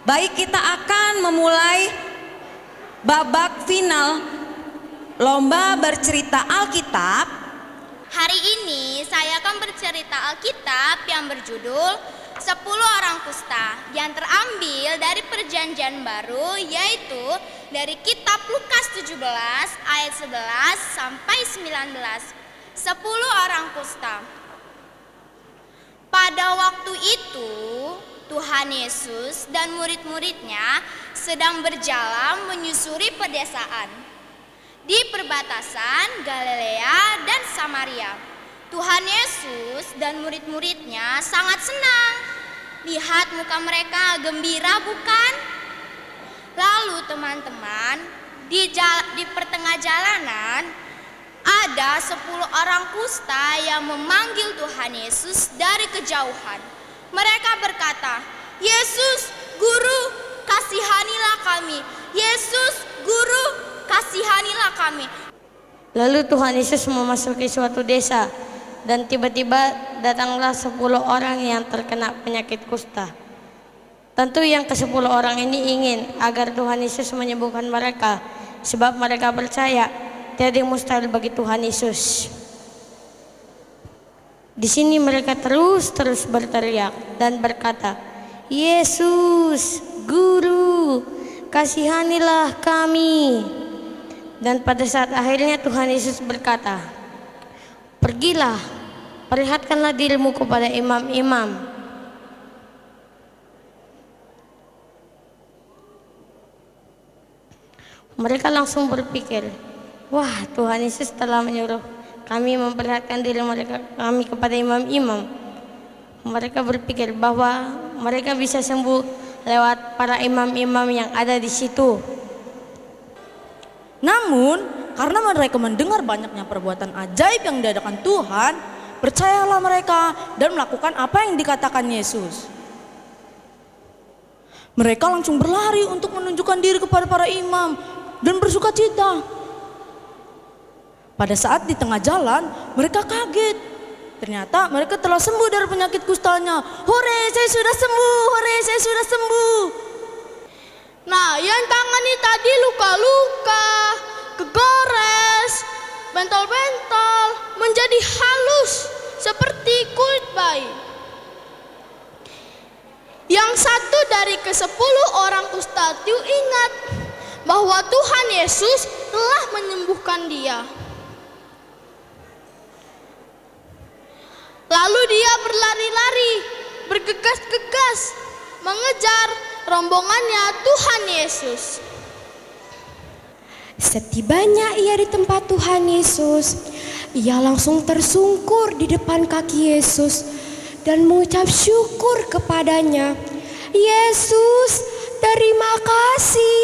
S8: Baik, kita akan memulai babak final lomba bercerita Alkitab.
S2: Hari ini saya akan bercerita Alkitab yang berjudul 10 orang kusta yang terambil dari Perjanjian Baru, yaitu dari kitab Lukas 17 ayat 11 sampai 19. 10 orang kusta. Pada waktu itu Tuhan Yesus dan murid-muridnya sedang berjalan menyusuri pedesaan di perbatasan Galilea dan Samaria. Tuhan Yesus dan murid-muridnya sangat senang. Lihat muka mereka gembira, bukan? Lalu teman-teman, di pertengah jalanan ada 10 orang kusta yang memanggil Tuhan Yesus dari kejauhan. Mereka berkata, "Yesus, Guru, kasihanilah kami. Yesus, Guru, kasihanilah kami."
S9: Lalu Tuhan Yesus memasuki suatu desa, dan tiba-tiba datanglah 10 orang yang terkena penyakit kusta. Tentu yang ke-10 orang ini ingin agar Tuhan Yesus menyembuhkan mereka, sebab mereka percaya tiada yang mustahil bagi Tuhan Yesus. Di sini mereka terus berteriak dan berkata, "Yesus, Guru, kasihanilah kami." Dan pada saat akhirnya Tuhan Yesus berkata, "Pergilah, perlihatkanlah dirimu kepada imam-imam." Mereka langsung berpikir, Wah, Tuhan Yesus telah menyuruh kami memperlihatkan diri kami kepada imam-imam. Mereka berpikir bahwa mereka bisa sembuh lewat para imam-imam yang ada di situ.
S10: Namun, karena mereka mendengar banyaknya perbuatan ajaib yang diadakan Tuhan, percayalah mereka dan melakukan apa yang dikatakan Yesus. Mereka langsung berlari untuk menunjukkan diri kepada para imam dan bersuka cita. Pada saat di tengah jalan, mereka kaget. Ternyata mereka telah sembuh dari penyakit kustanya. Hore, saya sudah sembuh. Hore, saya sudah sembuh.
S2: Nah, yang tangannya tadi luka-luka, kegores, bentol-bentol, menjadi halus seperti kulit bayi. Yang satu dari ke-10 orang kusta itu ingat bahwa Tuhan Yesus telah menyembuhkan dia. Lalu dia berlari-lari, bergegas-gegas, mengejar rombongannya Tuhan Yesus.
S11: Setibanya ia di tempat Tuhan Yesus, ia langsung tersungkur di depan kaki Yesus dan mengucap syukur kepadanya. Yesus, terima kasih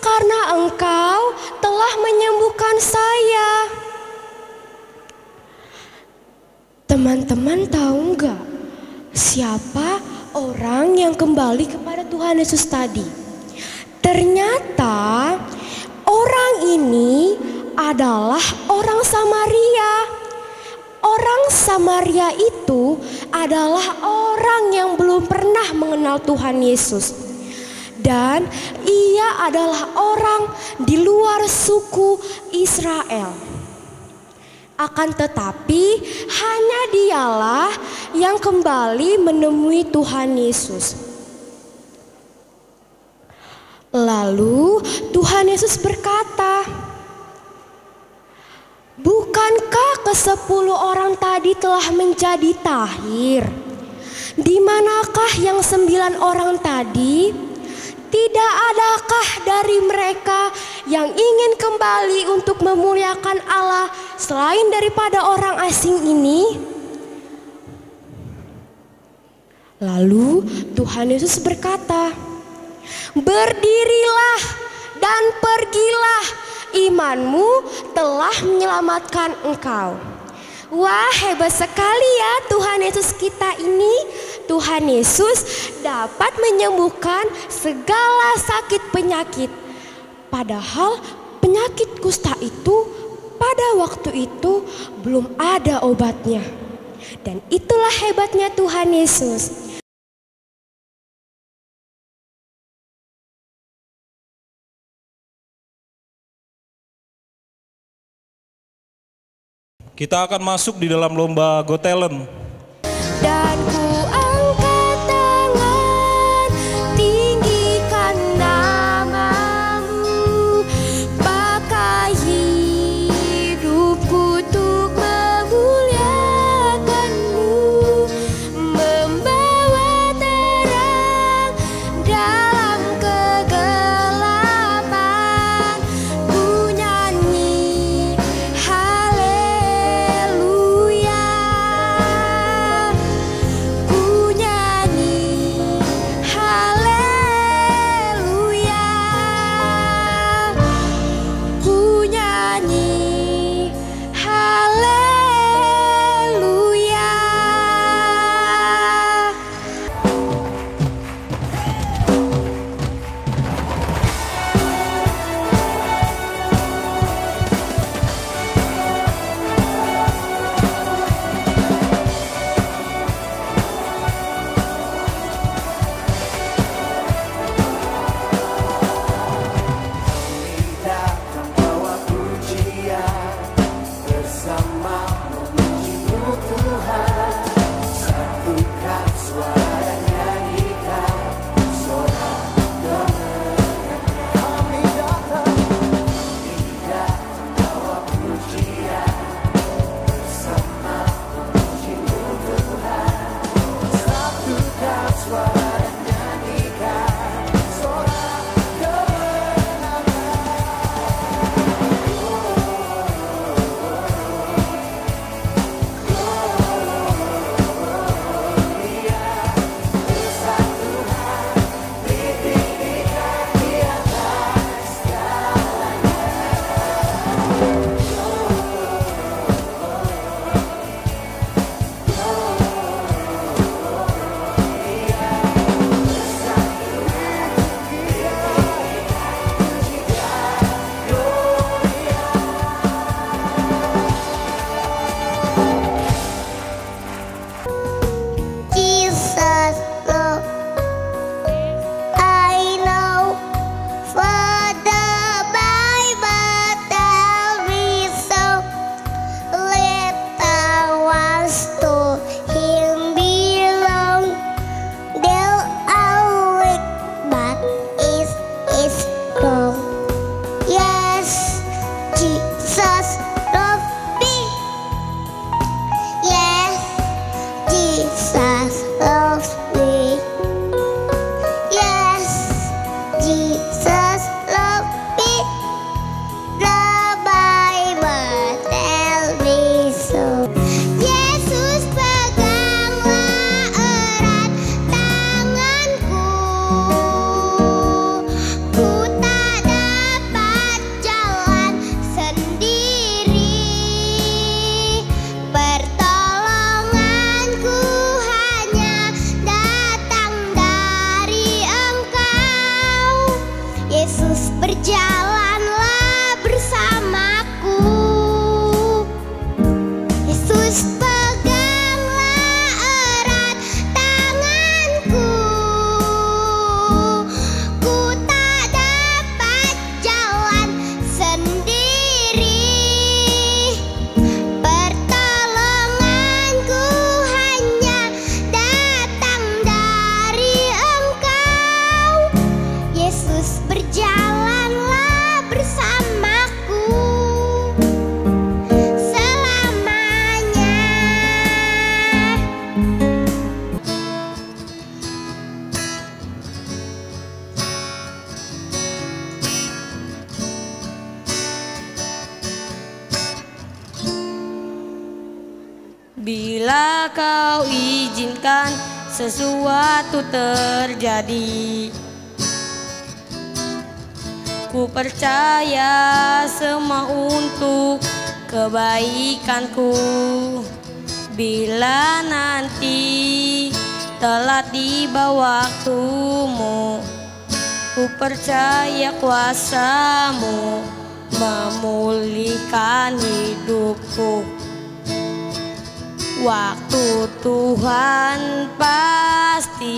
S11: karena Engkau telah menyembuhkan saya. Teman-teman tahu nggak siapa orang yang kembali kepada Tuhan Yesus tadi? Ternyata orang ini adalah orang Samaria. Orang Samaria itu adalah orang yang belum pernah mengenal Tuhan Yesus. Dan ia adalah orang di luar suku Israel. Akan tetapi hanya dialah yang kembali menemui Tuhan Yesus. Lalu Tuhan Yesus berkata, bukankah ke-10 orang tadi telah menjadi tahir? Di manakah yang 9 orang tadi? Tidak adakah dari mereka yang ingin kembali untuk memuliakan Allah selain daripada orang asing ini? Lalu Tuhan Yesus berkata, berdirilah dan pergilah, imanmu telah menyelamatkan engkau. Wah, hebat sekali ya Tuhan Yesus kita ini. Tuhan Yesus dapat menyembuhkan segala sakit penyakit. Padahal penyakit kusta itu pada waktu itu belum ada obatnya. Dan itulah hebatnya Tuhan Yesus.
S12: Kita akan masuk di dalam lomba Got Talent.
S11: Dan ku angkat tangan, tinggikan namamu, pakai hidupku untuk memuliakanmu, membawa terang dalam kegelapan, ku nyanyi haleluya.
S13: Jesus loves me. Yes, Jesus loves me. Yes, Jesus loves me. The Bible tells me so. Yesus peganglah erat tanganku. Ku tak dapat jalan sendiri. Pertolonganku hanya datang dari Engkau. Yesus, berjalanlah bersamaku. Yesus, peganglah erat tanganku. Ku tak dapat jalan sendiri. Pertolonganku hanya datang dari Engkau. Yesus, berjalanlah bersamaku selamanya.
S9: Bila kau izinkan sesuatu terjadi, ku percaya semua untuk kebaikanku. Bila nanti telah tiba waktumu, ku percaya kuasa-Mu memulihkan hidupku. Waktu Tuhan pasti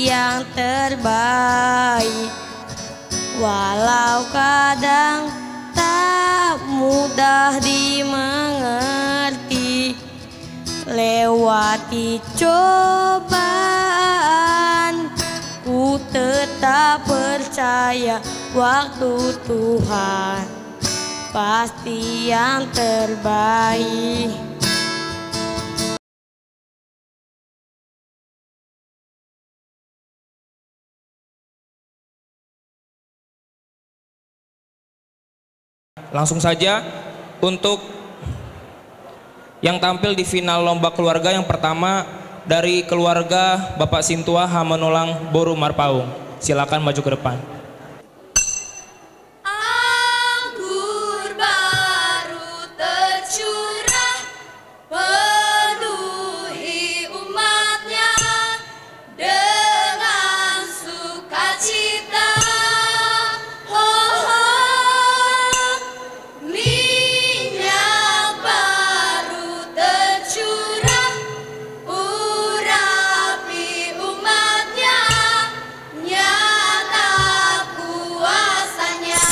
S9: yang terbaik, walau kadang tak mudah dimengerti. Lewati cobaan, ku tetap percaya waktu Tuhan pasti yang terbaik.
S14: Langsung saja untuk yang tampil di final lomba keluarga yang pertama dari keluarga Bapak Sintua Hamenulang Boru Marpaung. Silakan maju ke depan.
S15: Anggur baru tercurah, penuhi umatnya dengan sukacita. Minyak baru tercurah, urapi umatnya, nyata kuasanya.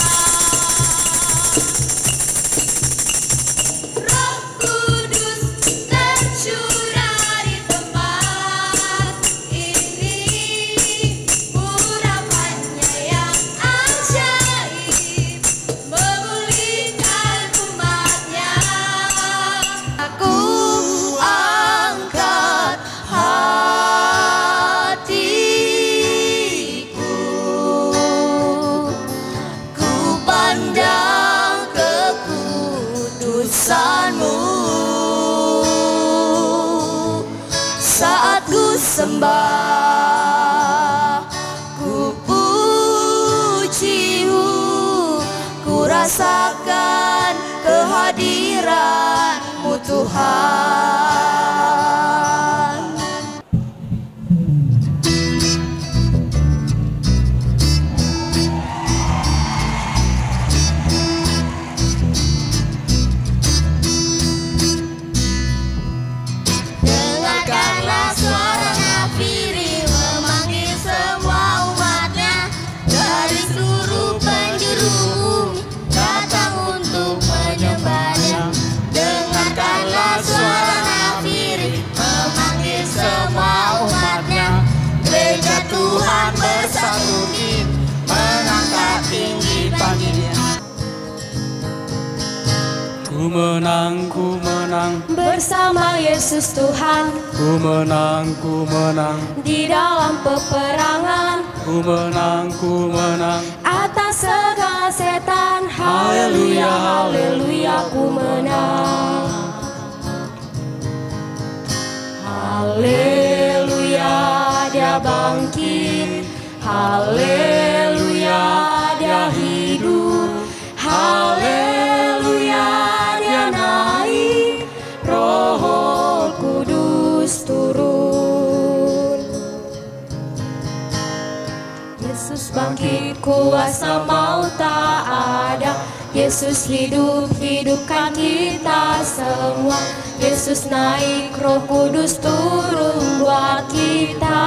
S15: Roh Kudus tercurah di tempat ini, urapannya yang ajaib memulihkan umatnya. Aku angkat hatiku, ku pandang kekudusan-Mu. Saat ku sembah, ku puji-Mu, ku rasakan kehadiran-Mu Tuhan. Dengarkanlah suara Nafiri memanggil semua umatnya dari seluruh penjuru bumi datang untuk menyembahnya. Dengarkanlah suara
S3: Ku menang, ku menang
S11: bersama Yesus Tuhan.
S3: Ku menang, ku menang
S11: Di dalam peperangan,
S3: Ku menang
S11: atas segala setan. Haleluya, haleluya, ku menang. Haleluya, dia bangkit. Haleluya, dia hidup. Haleluya, dia naik. Roh Kudus turun. Yesus bangkit, kuasa maut tak ada. Yesus hidup, hidupkan kita semua. Yesus naik, Roh Kudus turun buat kita.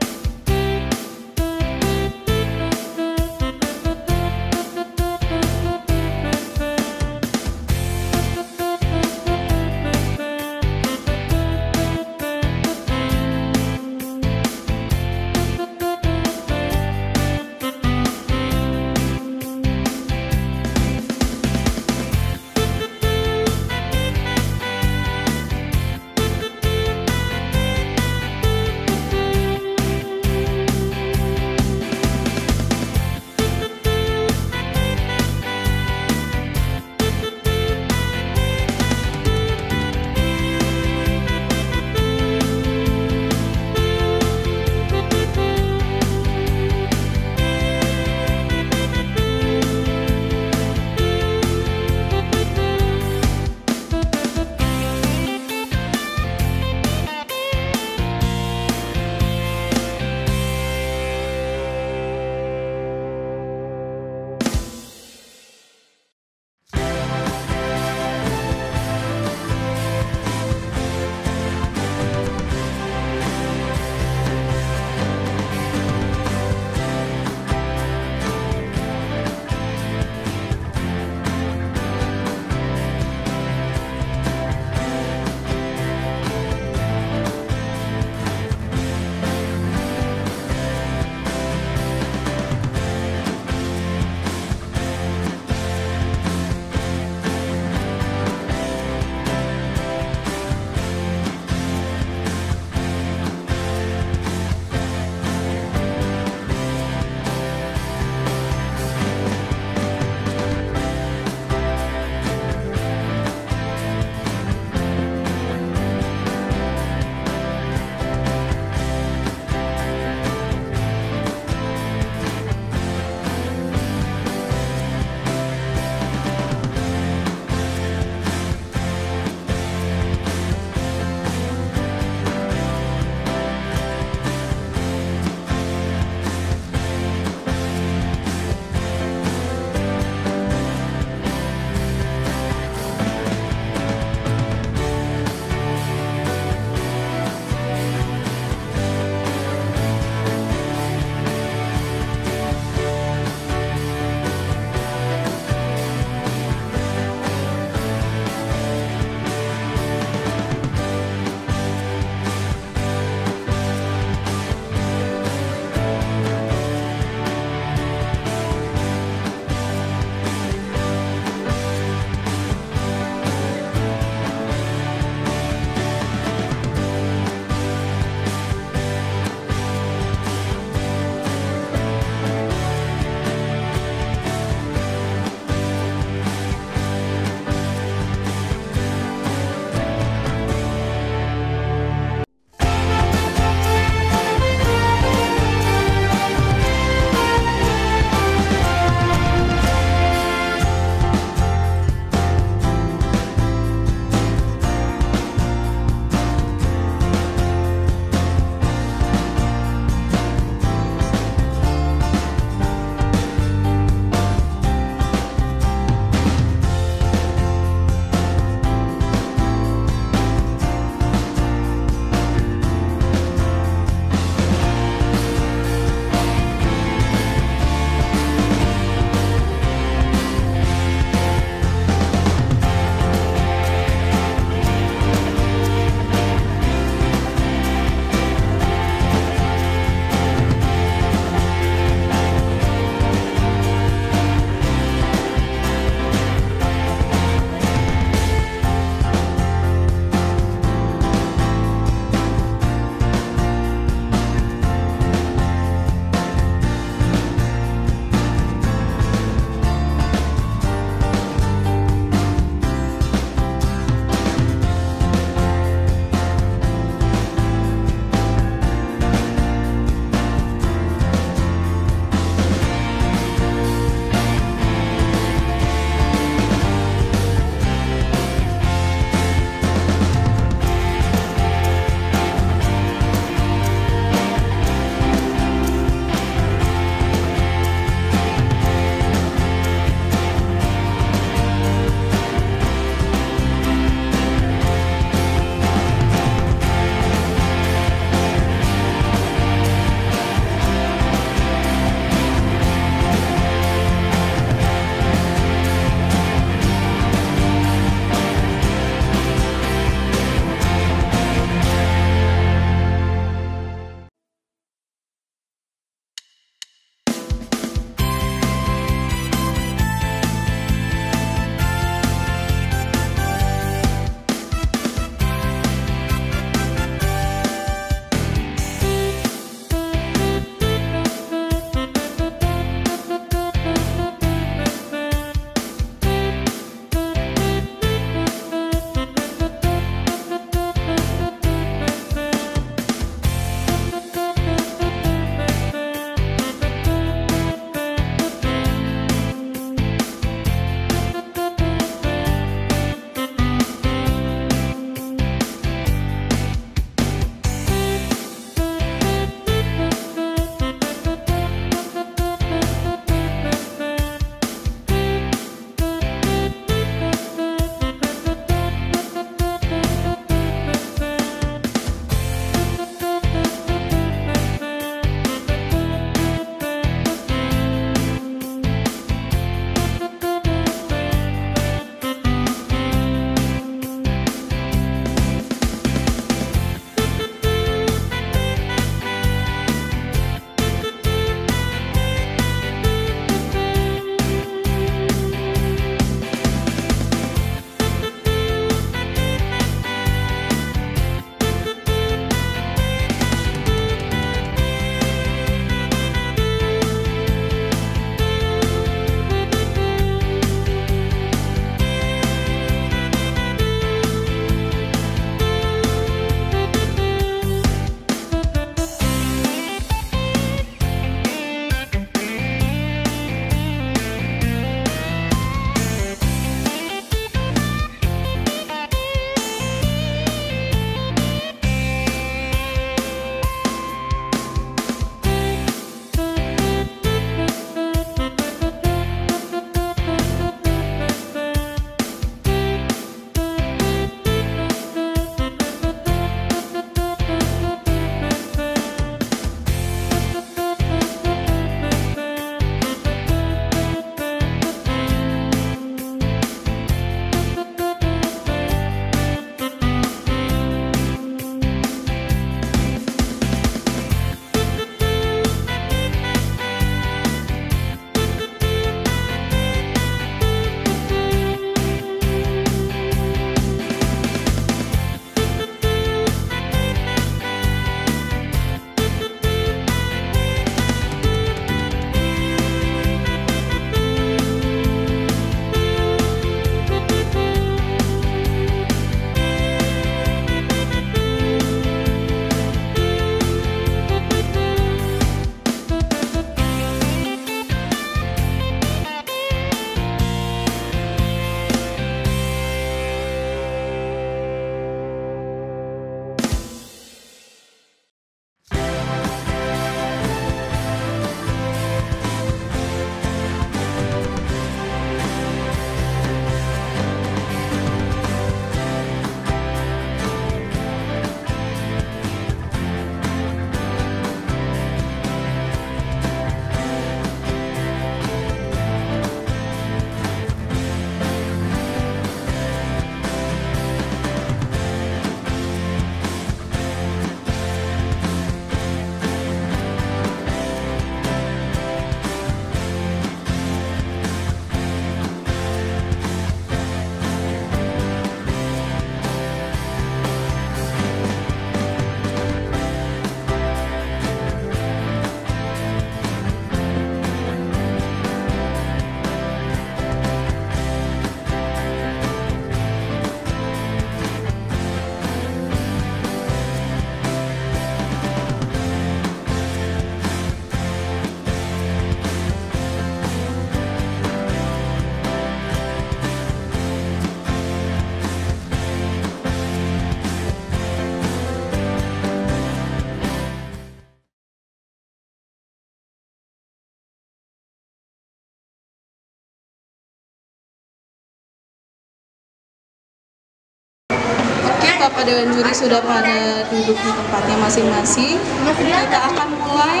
S6: Bapak Dewan Juri sudah pada duduk di tempatnya masing-masing, kita akan mulai.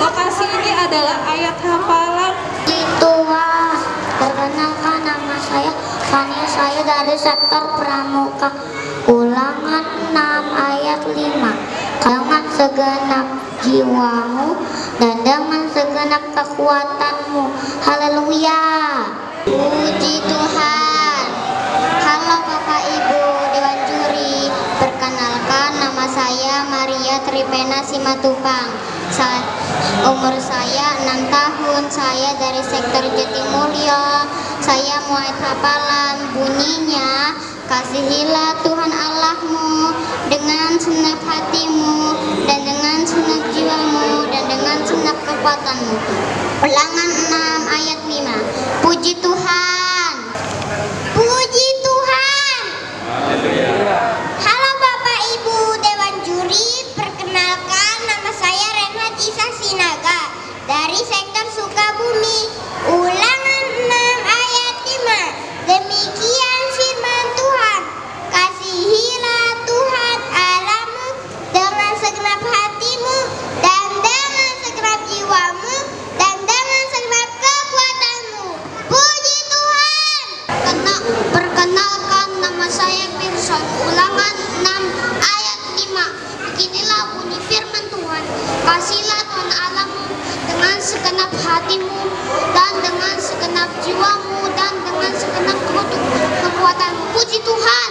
S6: Lokasi ini adalah ayat hafalan.
S13: Tuhan, perkenalkan nama saya Fania, saya dari sektor Pramuka. Ulangan 6 ayat 5. Dengan segenap jiwamu dan dengan segenap kekuatanmu. Haleluya. Puji Tuhan. Halo Bapak Ibu Dewan Juri, perkenalkan nama saya Maria Tripena Simatupang. Saat umur saya 6 tahun, saya dari sektor Jatimulyo. Saya mulai hafalan, bunyinya, kasihilah Tuhan Allahmu dengan segenap hatimu dan dengan segenap jiwamu dan dengan segenap kekuatanmu. Ulangan 6 ayat 5. Puji Tuhan. Puji Tuhan. Halo Bapak Ibu Dewan Juri, perkenalkan nama saya Renhat Isa Sinaga dari sektor Sukabumi. Ulangan 6 ayat 5. Demikian firman Tuhan. Kasihilah Tuhan Allahmu dengan segenap hatimu dan dengan segenap jiwamu dan dengan segenap kekuatanmu. Puji Tuhan. Perkenalkan nama saya Pirson. Ulangan 6 ayat 5. Beginilah bunyi firman Tuhan. Kasihilah Tuhan Allahmu dengan segenap hatimu dan dengan segenap jiwamu dan dengan segenap kekuatanmu. Puji Tuhan.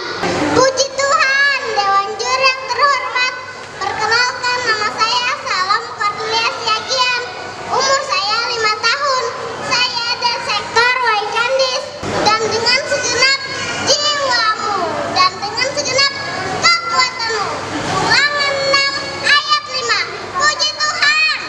S13: Puji Tuhan. Dewan Juri yang terhormat, perkenalkan nama saya Salam Cornelia Siagian. Umur saya 5 tahun. Saya dari sektor Waikandis. Dan dengan segenap jiwamu dan dengan segenap kekuatanmu. Ulangan 6 ayat 5. Puji Tuhan.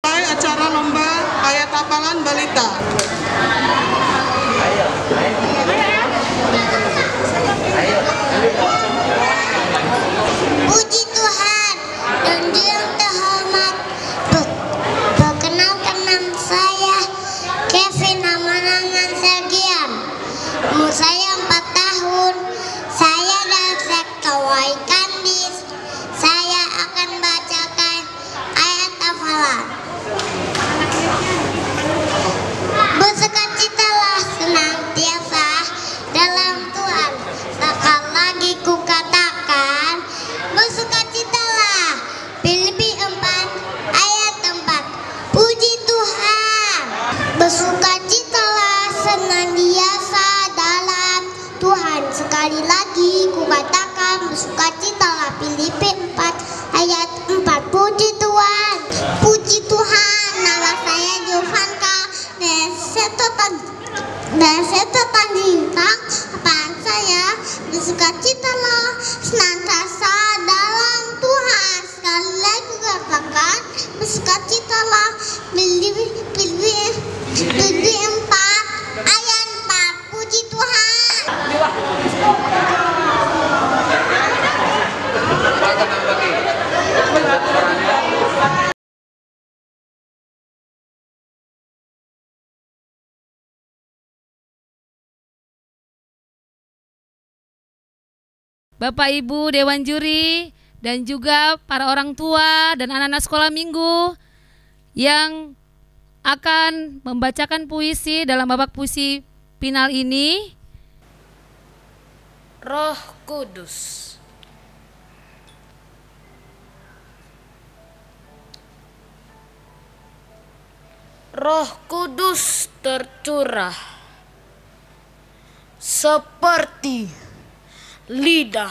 S7: Mulai acara lomba ayat hafalan balita.
S13: Puji Tuhan. Dan yang terhormat, perkenalkan nama saya Kevin Amanangan Sergian. Umur saya 4 tahun. Saya dari sektor Waikandis. Saya akan bacakan ayat hafalan. Bersukacitalah senantiasa dalam Tuhan. Sekali lagi kukatakan, bersukacitalah. Filipi 4 ayat 4. Puji Tuhan. Bersukacitalah senantiasa dalam Tuhan. Sekali lagi kukatakan, bersukacitalah. Filipi 4 ayat 4. Puji Tuhan. Puji Tuhan. Nama saya Jovanka dan Seto Tanjintang. Apaan saya? Bersukacitalah senantiasa dalam Tuhan. Sekali lagi katakan, bersukacitalah. Filipi 4 ayat 4. Puji Tuhan.
S16: Bapak Ibu Dewan Juri dan juga para orang tua dan anak-anak sekolah minggu yang akan membacakan puisi dalam babak puisi final ini. Roh Kudus. Roh Kudus tercurah seperti lidah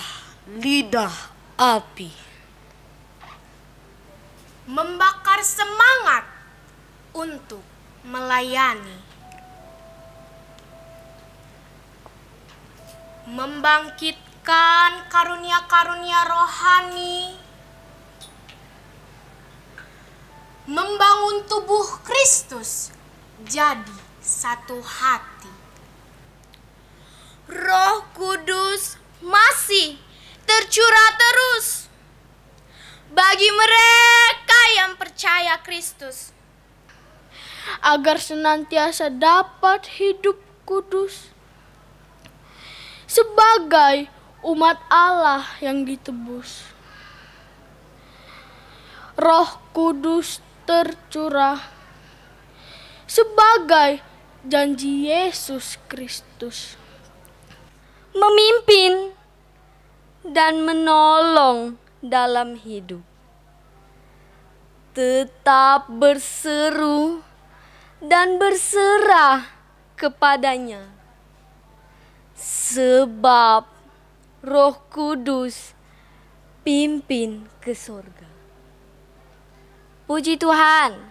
S16: api,
S17: membakar semangat untuk melayani, membangkitkan karunia-karunia rohani, membangun tubuh Kristus jadi satu hati.
S2: Roh Kudus masih tercurah terus bagi mereka yang percaya
S17: percaya Kristus,
S18: agar senantiasa dapat hidup kudus sebagai umat Allah yang ditebus. Roh Kudus tercurah sebagai janji Yesus Kristus,
S9: memimpin dan menolong dalam hidup, tetap berseru dan berserah kepadanya, sebab Roh Kudus pimpin ke surga. Puji Tuhan.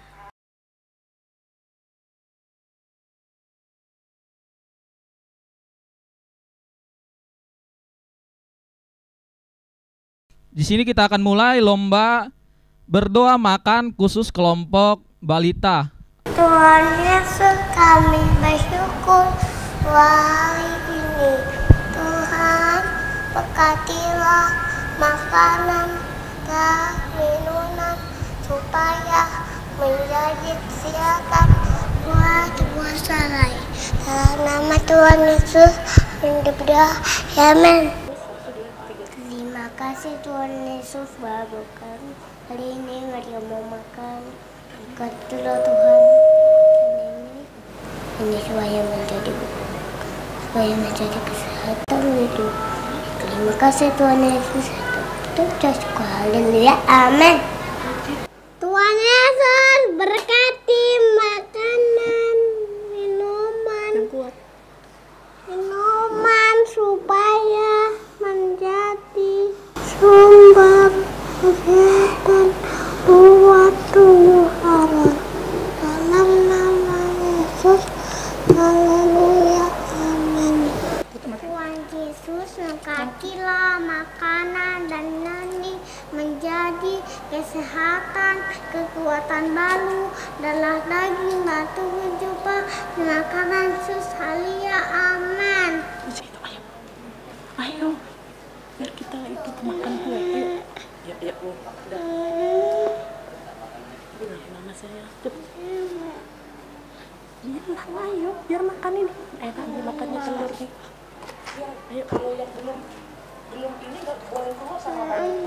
S19: Di sini kita akan mulai lomba berdoa makan khusus kelompok balita.
S13: Tuhan Yesus, kami bersyukur hari ini. Tuhan, berkatilah makanan dan minuman supaya menjadi kesehatan buat puasa lain. Dalam nama Tuhan Yesus, berdoa. Amin. Terima kasih Tuhan Yesus bagi kami. Hari ini hari mau makan. Berkatilah Tuhan ini supaya menjadi kesehatan itu. Terima kasih Tuhan Yesus. Kita syukur, haleluya, amin. Tuhan Yesus berkati makanan, minuman supaya menjadi sumber kesehatan buat tubuh Allah. Dalam nama Yesus, haleluya, amin. Tuhan Yesus, berkatilah makanan dan nani menjadi kesehatan, kekuatan baru dalam daging dan tubuh juga. Makanan Yesus, haleluya, amin.
S10: Ayo, biar kita ikut makan kue. Ayo. Ya, udah. Mama saya, cepet. Iya, ayo, biar makan ini. Enak nih makannya telur nih. Ayo, kalau yang belum ini nggak boleh keluar sama kamu.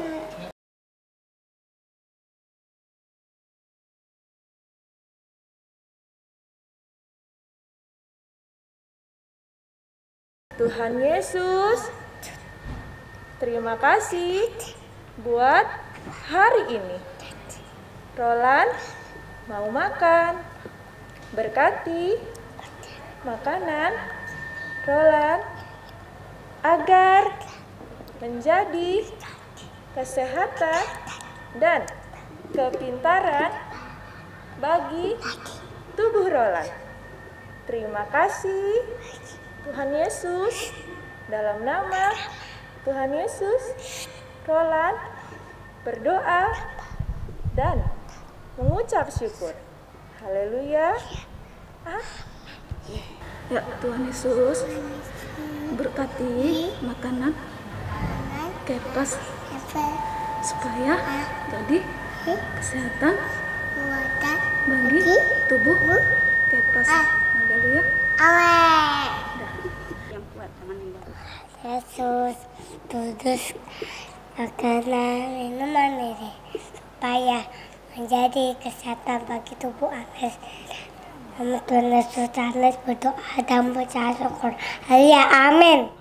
S20: Tuhan Yesus, terima kasih buat hari ini. Roland mau makan, berkati makanan Roland agar menjadi kesehatan dan kepintaran bagi tubuh Roland. Terima kasih Tuhan Yesus, dalam nama Tuhan Yesus, Roland berdoa dan mengucap syukur. Haleluya.
S10: Ya, Tuhan Yesus berkati makanan kepas supaya jadi kesehatan bagi tubuh kepas. Haleluya.
S13: Amin. Yesus kudus makanan minuman ini supaya menjadi kesehatan bagi tubuh Amin. Nama Tuhan Yesus berdoa dan berucap syukur. Haleluya, amin.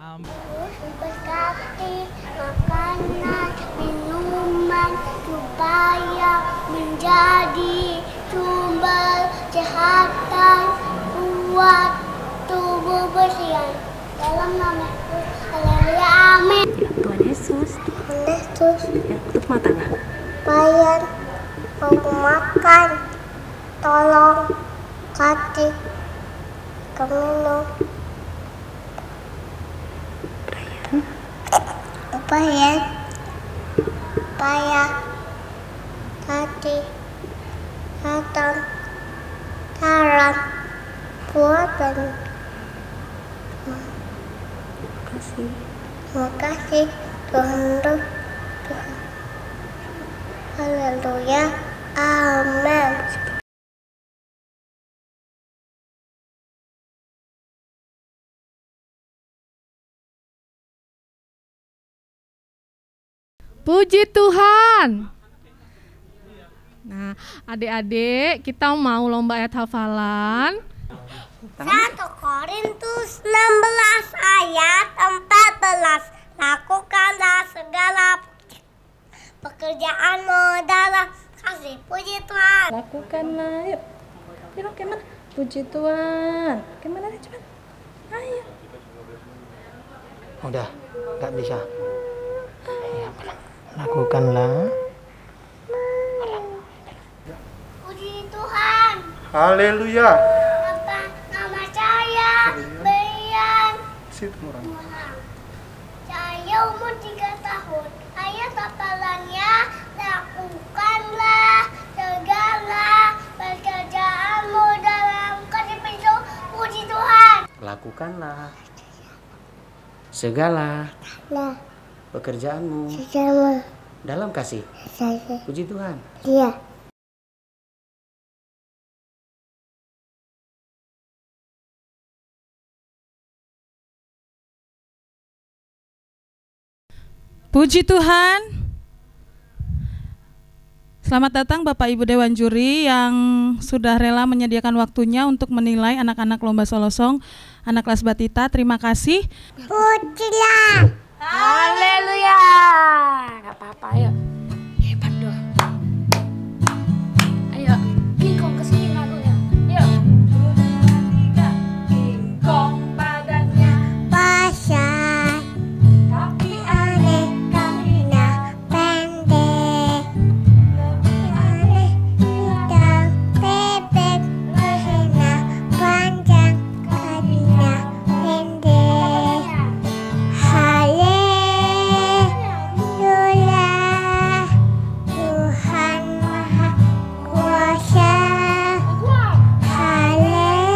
S13: Berkati makanan minuman supaya menjadi sumber kesehatan buat tubuh bersih. Dalam nama Yesus, haleluya, amin.
S10: Tuhan Yesus.
S13: Tuhan Yesus.
S10: Ya, tutup mata nggak?
S13: Bayar mau makan, tolong kasih keminum. Bayar kasih datang saran buatan. Terima kasih Tuhan. Haleluya, amin.
S19: Puji Tuhan. Nah, adik-adik, kita mau lomba ayat hafalan.
S15: 1 Korintus 16 ayat 14. Lakukanlah segala pekerjaanmu dalam kasih. Puji Tuhan.
S20: Lakukanlah, yuk. Yuk, kemana? Puji Tuhan. Kemana nih, cepat. Ayo.
S21: Udah, nggak bisa. Ya, lakukanlah.
S15: Puji Tuhan.
S21: Haleluya.
S15: Apa nama saya? Brian. Saya umur 3 tahun. Ayat hafalannya, lakukanlah segala pekerjaanmu dalam kasih. Puji Tuhan.
S21: Lakukanlah segala pekerjaanmu dalam kasih. Puji Tuhan.
S15: Iya.
S6: Puji Tuhan. Selamat datang Bapak Ibu Dewan Juri yang sudah rela menyediakan waktunya untuk menilai anak-anak lomba Solosong, anak kelas Batita. Terima kasih.
S15: Pujilah.
S9: Haleluya. Gak apa-apa, ayo. Hebat dong. Ayo, Kingkong kesini lagunya. Yuk.
S15: Kingkong badannya besar, tapi aneh kakinya pendek. Lebih aneh hidung bebek, lehernya panjang, kakinya pendek. Haleluya, Tuhan Maha Kuasa. Haleluya,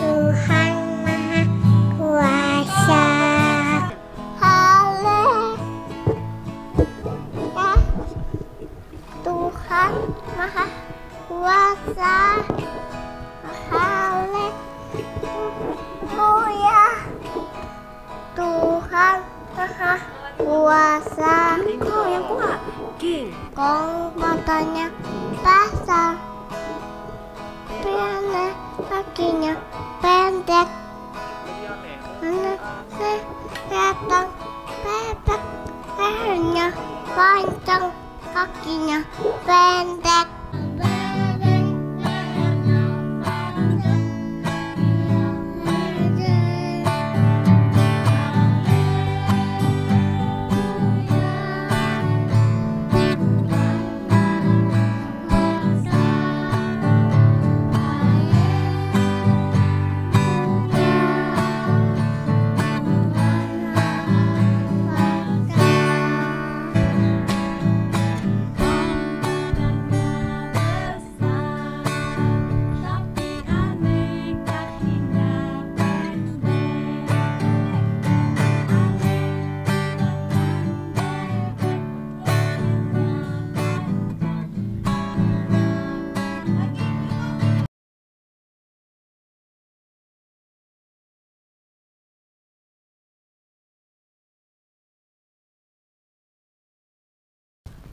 S15: Tuhan Maha Kuasa. Haleluya, Tuhan Maha Kuasa. Haleluya, Tuhan Maha Kuasa.
S9: Kingkong yang kuat.
S15: Kingkong matanya besar, piana kakinya pendek. Anaknya datang bebek, lehernya panjang, kakinya pendek.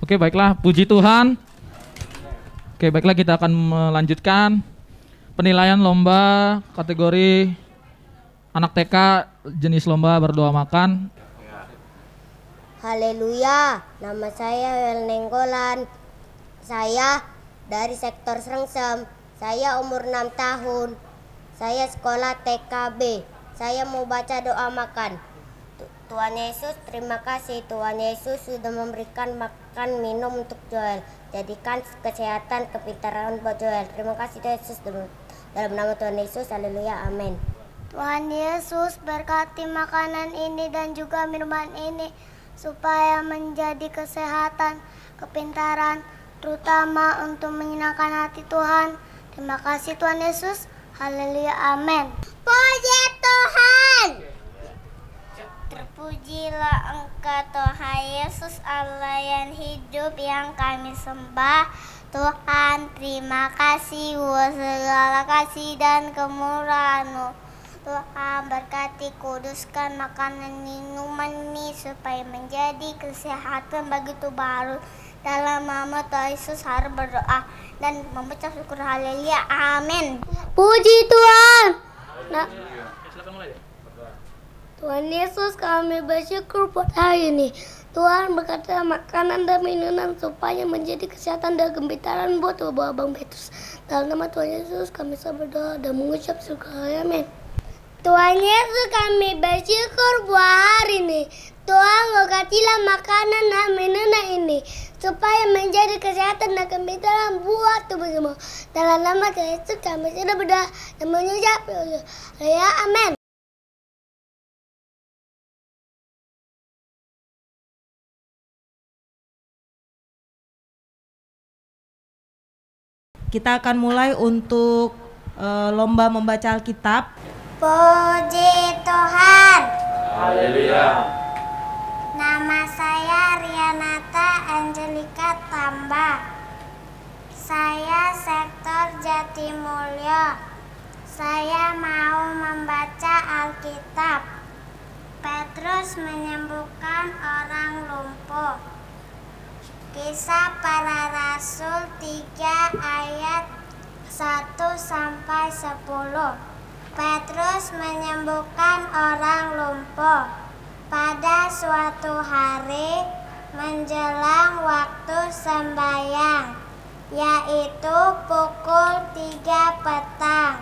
S14: Oke, baiklah, puji Tuhan. Oke, baiklah, kita akan melanjutkan penilaian lomba kategori anak TK jenis lomba berdoa makan.
S15: Haleluya, nama saya Welnenggolan. Saya dari sektor Srengsem. Saya umur 6 tahun. Saya sekolah TKB. Saya mau baca doa makan. Tuhan Yesus, terima kasih. Tuhan Yesus sudah memberikan makan minum untuk Joel. Jadikan kesehatan, kepintaran buat Joel. Terima kasih Tuhan Yesus. Dalam nama Tuhan Yesus, haleluya, amin. Tuhan Yesus, berkati makanan ini dan juga minuman ini supaya menjadi kesehatan, kepintaran, terutama untuk menyenangkan hati Tuhan. Terima kasih Tuhan Yesus, haleluya, amin. Puji Tuhan. Terpujilah Engkau Tuhan Yesus, Allah yang hidup yang kami sembah. Tuhan, terima kasih buat segala kasih dan kemurahan-Mu.
S13: Tuhan berkati, kuduskan makanan minuman ini supaya menjadi kesehatan bagi tubuh Harun. Dalam nama Tuhan Yesus harus berdoa dan mengucap syukur. Haleluya, amin.
S18: Puji Tuhan.
S13: Nah, Tuhan Yesus, kami bersyukur buat hari ini. Tuhan berkati makanan dan minuman supaya menjadi kesehatan dan gembiraan buat tubuh Abang Petrus. Dalam nama Tuhan Yesus kami berdoa dan mengucap syukur. Amin. Tuhan Yesus, kami bersyukur buat hari ini. Tuhan berkatilah makanan dan minuman ini supaya menjadi kesehatan dan gembiraan buat tubuh semua. Dalam nama Tuhan Yesus kami sudah berdoa dan mengucap syukur. Ya, amin.
S4: Kita akan mulai untuk lomba membaca Alkitab.
S13: Puji Tuhan.
S22: Haleluya.
S13: Nama saya Rianata Angelika Tambah. Saya sektor Jatimulyo. Saya mau membaca Alkitab. Petrus menyembuhkan orang lumpuh. Kisah Para Rasul 3 ayat 1 sampai 10. Petrus menyembuhkan orang lumpuh. Pada suatu hari menjelang waktu sembahyang, yaitu pukul 3 petang,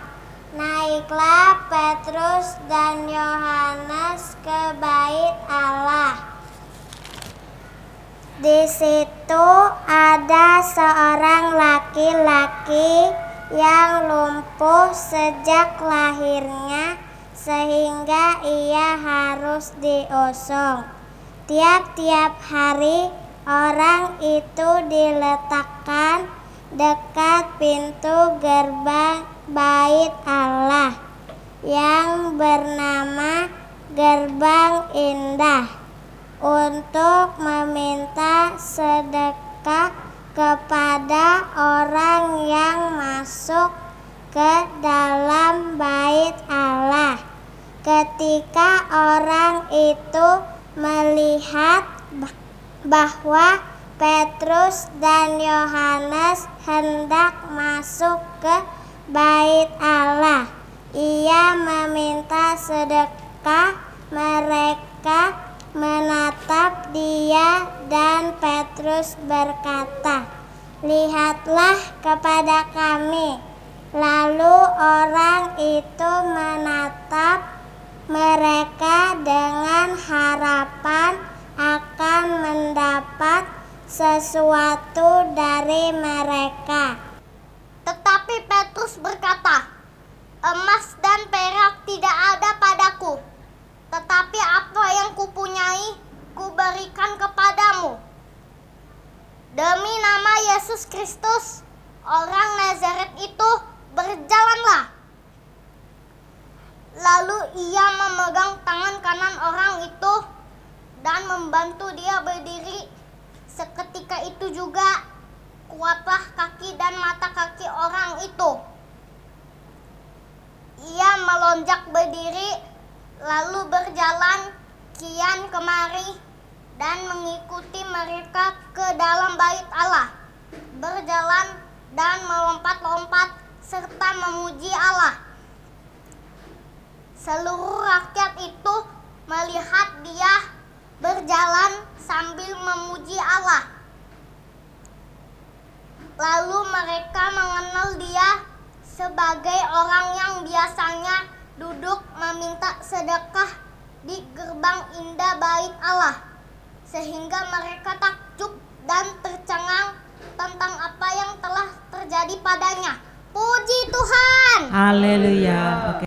S13: naiklah Petrus dan Yohanes ke bait Allah. Di situ ada seorang laki-laki yang lumpuh sejak lahirnya sehingga ia harus diusung. Tiap-tiap hari orang itu diletakkan dekat pintu gerbang bait Allah yang bernama Gerbang Indah untuk meminta sedekah kepada orang yang masuk ke dalam bait Allah. Ketika orang itu melihat bahwa Petrus dan Yohanes hendak masuk ke bait Allah, ia meminta sedekah. Mereka menatap dia dan Petrus berkata, "Lihatlah kepada kami." Lalu orang itu menatap mereka dengan harapan akan mendapat sesuatu dari mereka.
S18: Tetapi Petrus berkata, "Emas dan perak tidak ada padaku, tetapi apa yang kupunyai kuberikan kepadamu. Demi nama Yesus Kristus, orang Nazaret itu, berjalanlah." Lalu ia memegang tangan kanan orang itu dan membantu dia berdiri. Seketika itu juga kuatlah kaki dan mata kaki orang itu. Ia melonjak berdiri, lalu berjalan kian kemari dan mengikuti mereka ke dalam bait Allah, berjalan dan melompat-lompat serta memuji Allah. Seluruh rakyat itu melihat dia berjalan sambil memuji Allah. Lalu mereka mengenal dia sebagai orang yang biasanya duduk meminta sedekah di gerbang indah bait Allah, sehingga mereka takjub dan tercengang tentang apa yang telah terjadi padanya. Puji Tuhan.
S4: Haleluya. Oke.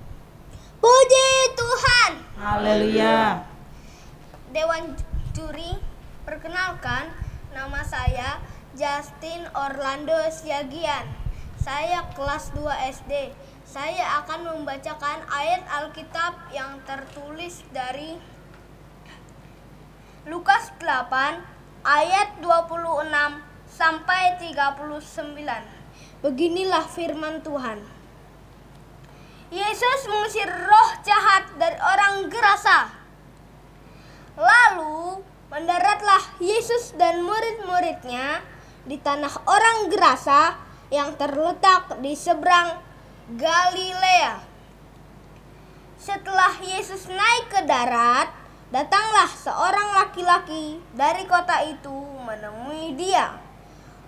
S18: Puji Tuhan.
S4: Haleluya.
S18: Dewan juri, perkenalkan, nama saya Justin Orlando Siagian. Saya kelas 2 SD. Saya akan membacakan ayat Alkitab yang tertulis dari Lukas 8 ayat 26 sampai 39. Beginilah firman Tuhan.
S17: Yesus mengusir roh jahat dari orang Gerasa. Lalu mendaratlah Yesus dan murid-muridnya di tanah orang Gerasa yang terletak di seberang Galilea. Setelah Yesus naik ke darat, datanglah seorang laki-laki dari kota itu menemui dia.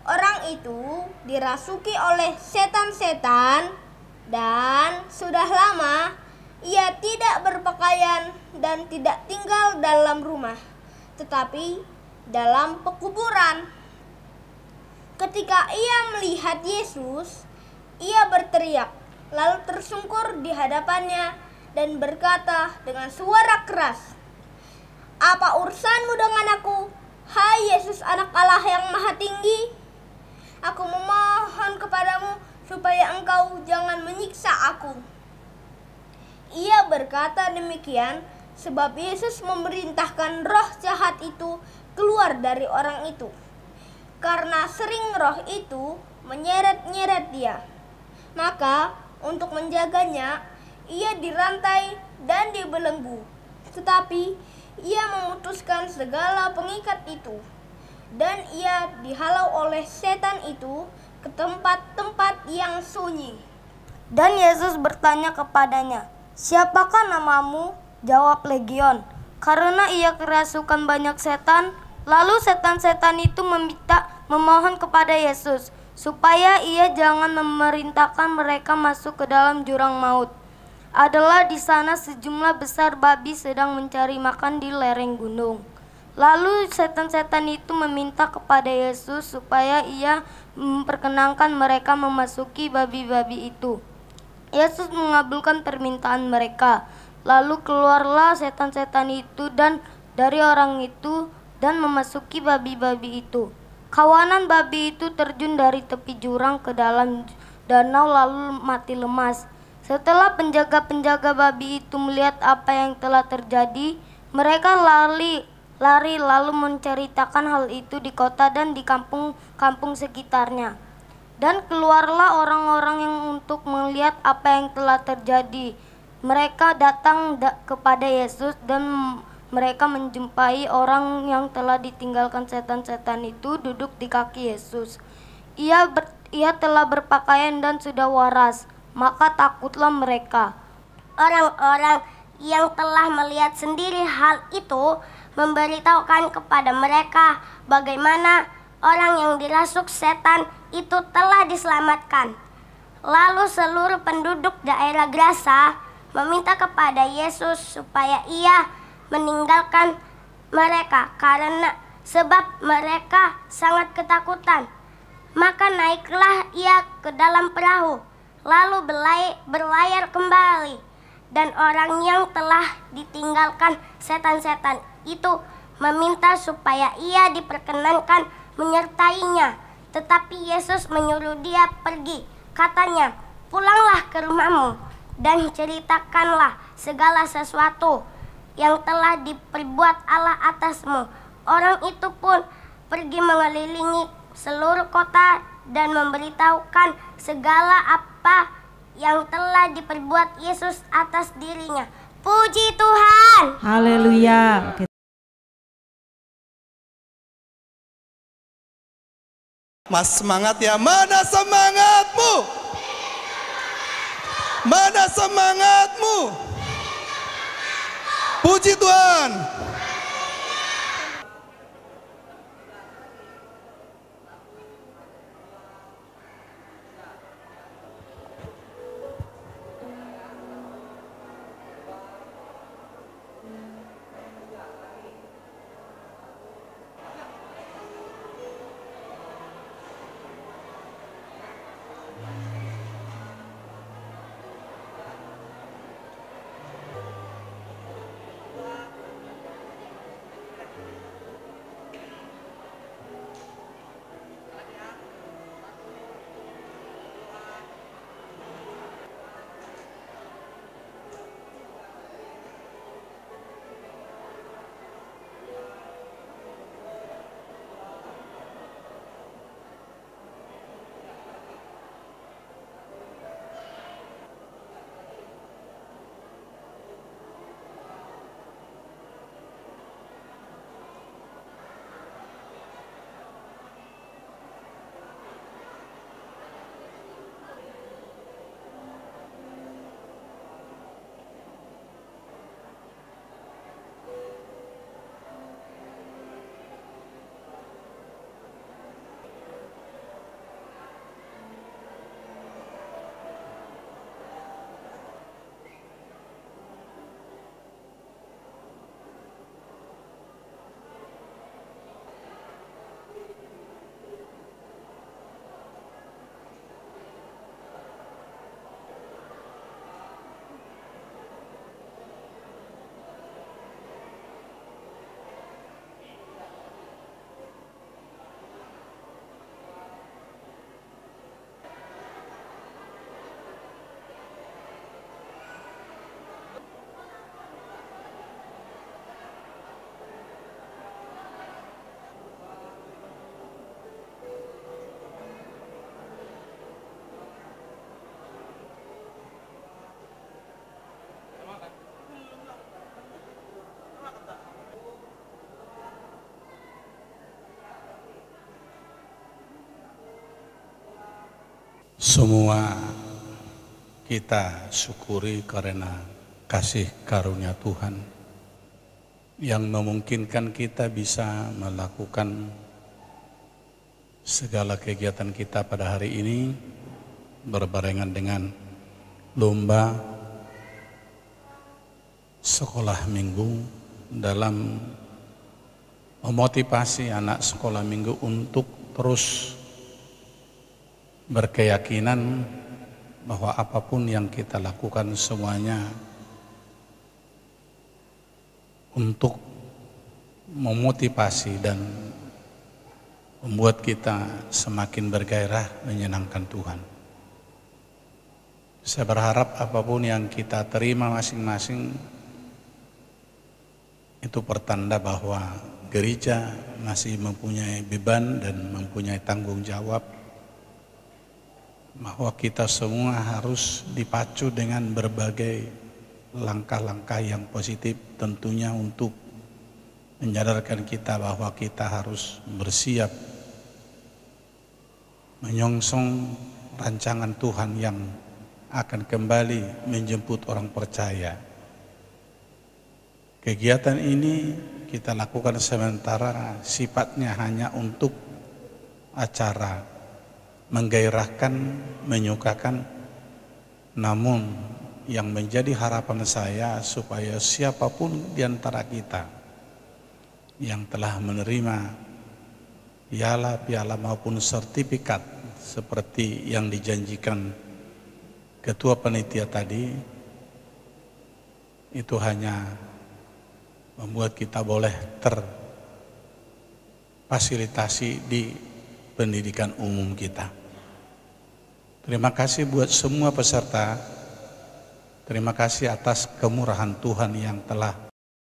S17: Orang itu dirasuki oleh setan-setan dan sudah lama ia tidak berpakaian dan tidak tinggal dalam rumah, tetapi dalam pekuburan. Ketika ia melihat Yesus, ia berteriak, lalu tersungkur di hadapannya dan berkata dengan suara keras, "Apa urusanmu dengan aku, hai Yesus anak Allah yang maha tinggi? Aku memohon kepadamu supaya engkau jangan menyiksa aku." Ia berkata demikian sebab Yesus memerintahkan roh jahat itu keluar dari orang itu, karena sering roh itu menyeret-nyeret dia. Maka untuk menjaganya, ia dirantai dan dibelenggu. Tetapi ia memutuskan segala pengikat itu, dan ia dihalau oleh setan itu ke tempat-tempat yang sunyi.
S18: Dan Yesus bertanya kepadanya, "Siapakah namamu?" Jawab, "Legion," karena ia kerasukan banyak setan. Lalu setan-setan itu memohon kepada Yesus supaya ia jangan memerintahkan mereka masuk ke dalam jurang maut. Adalah di sana sejumlah besar babi sedang mencari makan di lereng gunung. Lalu setan-setan itu meminta kepada Yesus supaya ia memperkenankan mereka memasuki babi-babi itu. Yesus mengabulkan permintaan mereka. Lalu keluarlah setan-setan itu dan dari orang itu dan memasuki babi-babi itu. Kawanan babi itu terjun dari tepi jurang ke dalam danau lalu mati lemas. Setelah penjaga-penjaga babi itu melihat apa yang telah terjadi, mereka lari lalu menceritakan hal itu di kota dan di kampung-kampung sekitarnya. Dan keluarlah orang-orang yang untuk melihat apa yang telah terjadi. Mereka datang kepada Yesus dan mereka menjumpai orang yang telah ditinggalkan setan-setan itu duduk di kaki Yesus. Ia telah berpakaian dan sudah waras, maka takutlah mereka.
S15: Orang-orang yang telah melihat sendiri hal itu memberitahukan kepada mereka bagaimana orang yang dirasuk setan itu telah diselamatkan. Lalu seluruh penduduk daerah Gerasa meminta kepada Yesus supaya ia meninggalkan mereka karena sebab mereka sangat ketakutan. Maka naiklah ia ke dalam perahu, lalu berlayar kembali. Dan orang yang telah ditinggalkan setan-setan itu meminta supaya ia diperkenankan menyertainya. Tetapi Yesus menyuruh dia pergi. Katanya, "Pulanglah ke rumahmu dan ceritakanlah segala sesuatu yang telah diperbuat Allah atasmu." Orang itu pun pergi mengelilingi seluruh kota dan memberitahukan segala apa yang telah diperbuat Yesus atas dirinya. Puji Tuhan.
S4: Haleluya.
S1: Mas semangat ya, mana semangatmu? Mana semangatmu? Puji Tuhan.
S3: Semua kita syukuri karena kasih karunia Tuhan yang memungkinkan kita bisa melakukan segala kegiatan kita pada hari ini berbarengan dengan lomba sekolah minggu dalam memotivasi anak sekolah minggu untuk terus berkeyakinan bahwa apapun yang kita lakukan semuanya untuk memotivasi dan membuat kita semakin bergairah menyenangkan Tuhan. Saya berharap apapun yang kita terima masing-masing itu pertanda bahwa gereja masih mempunyai beban dan mempunyai tanggung jawab, bahwa kita semua harus dipacu dengan berbagai langkah-langkah yang positif, tentunya untuk menyadarkan kita bahwa kita harus bersiap menyongsong rancangan Tuhan yang akan kembali menjemput orang percaya. Kegiatan ini kita lakukan sementara sifatnya hanya untuk acara, menggairahkan, menyukakan, namun yang menjadi harapan saya supaya siapapun di antara kita yang telah menerima piala-piala maupun sertifikat seperti yang dijanjikan Ketua Panitia tadi, itu hanya membuat kita boleh terfasilitasi di pendidikan umum kita. Terima kasih buat semua peserta. Terima kasih atas kemurahan Tuhan yang telah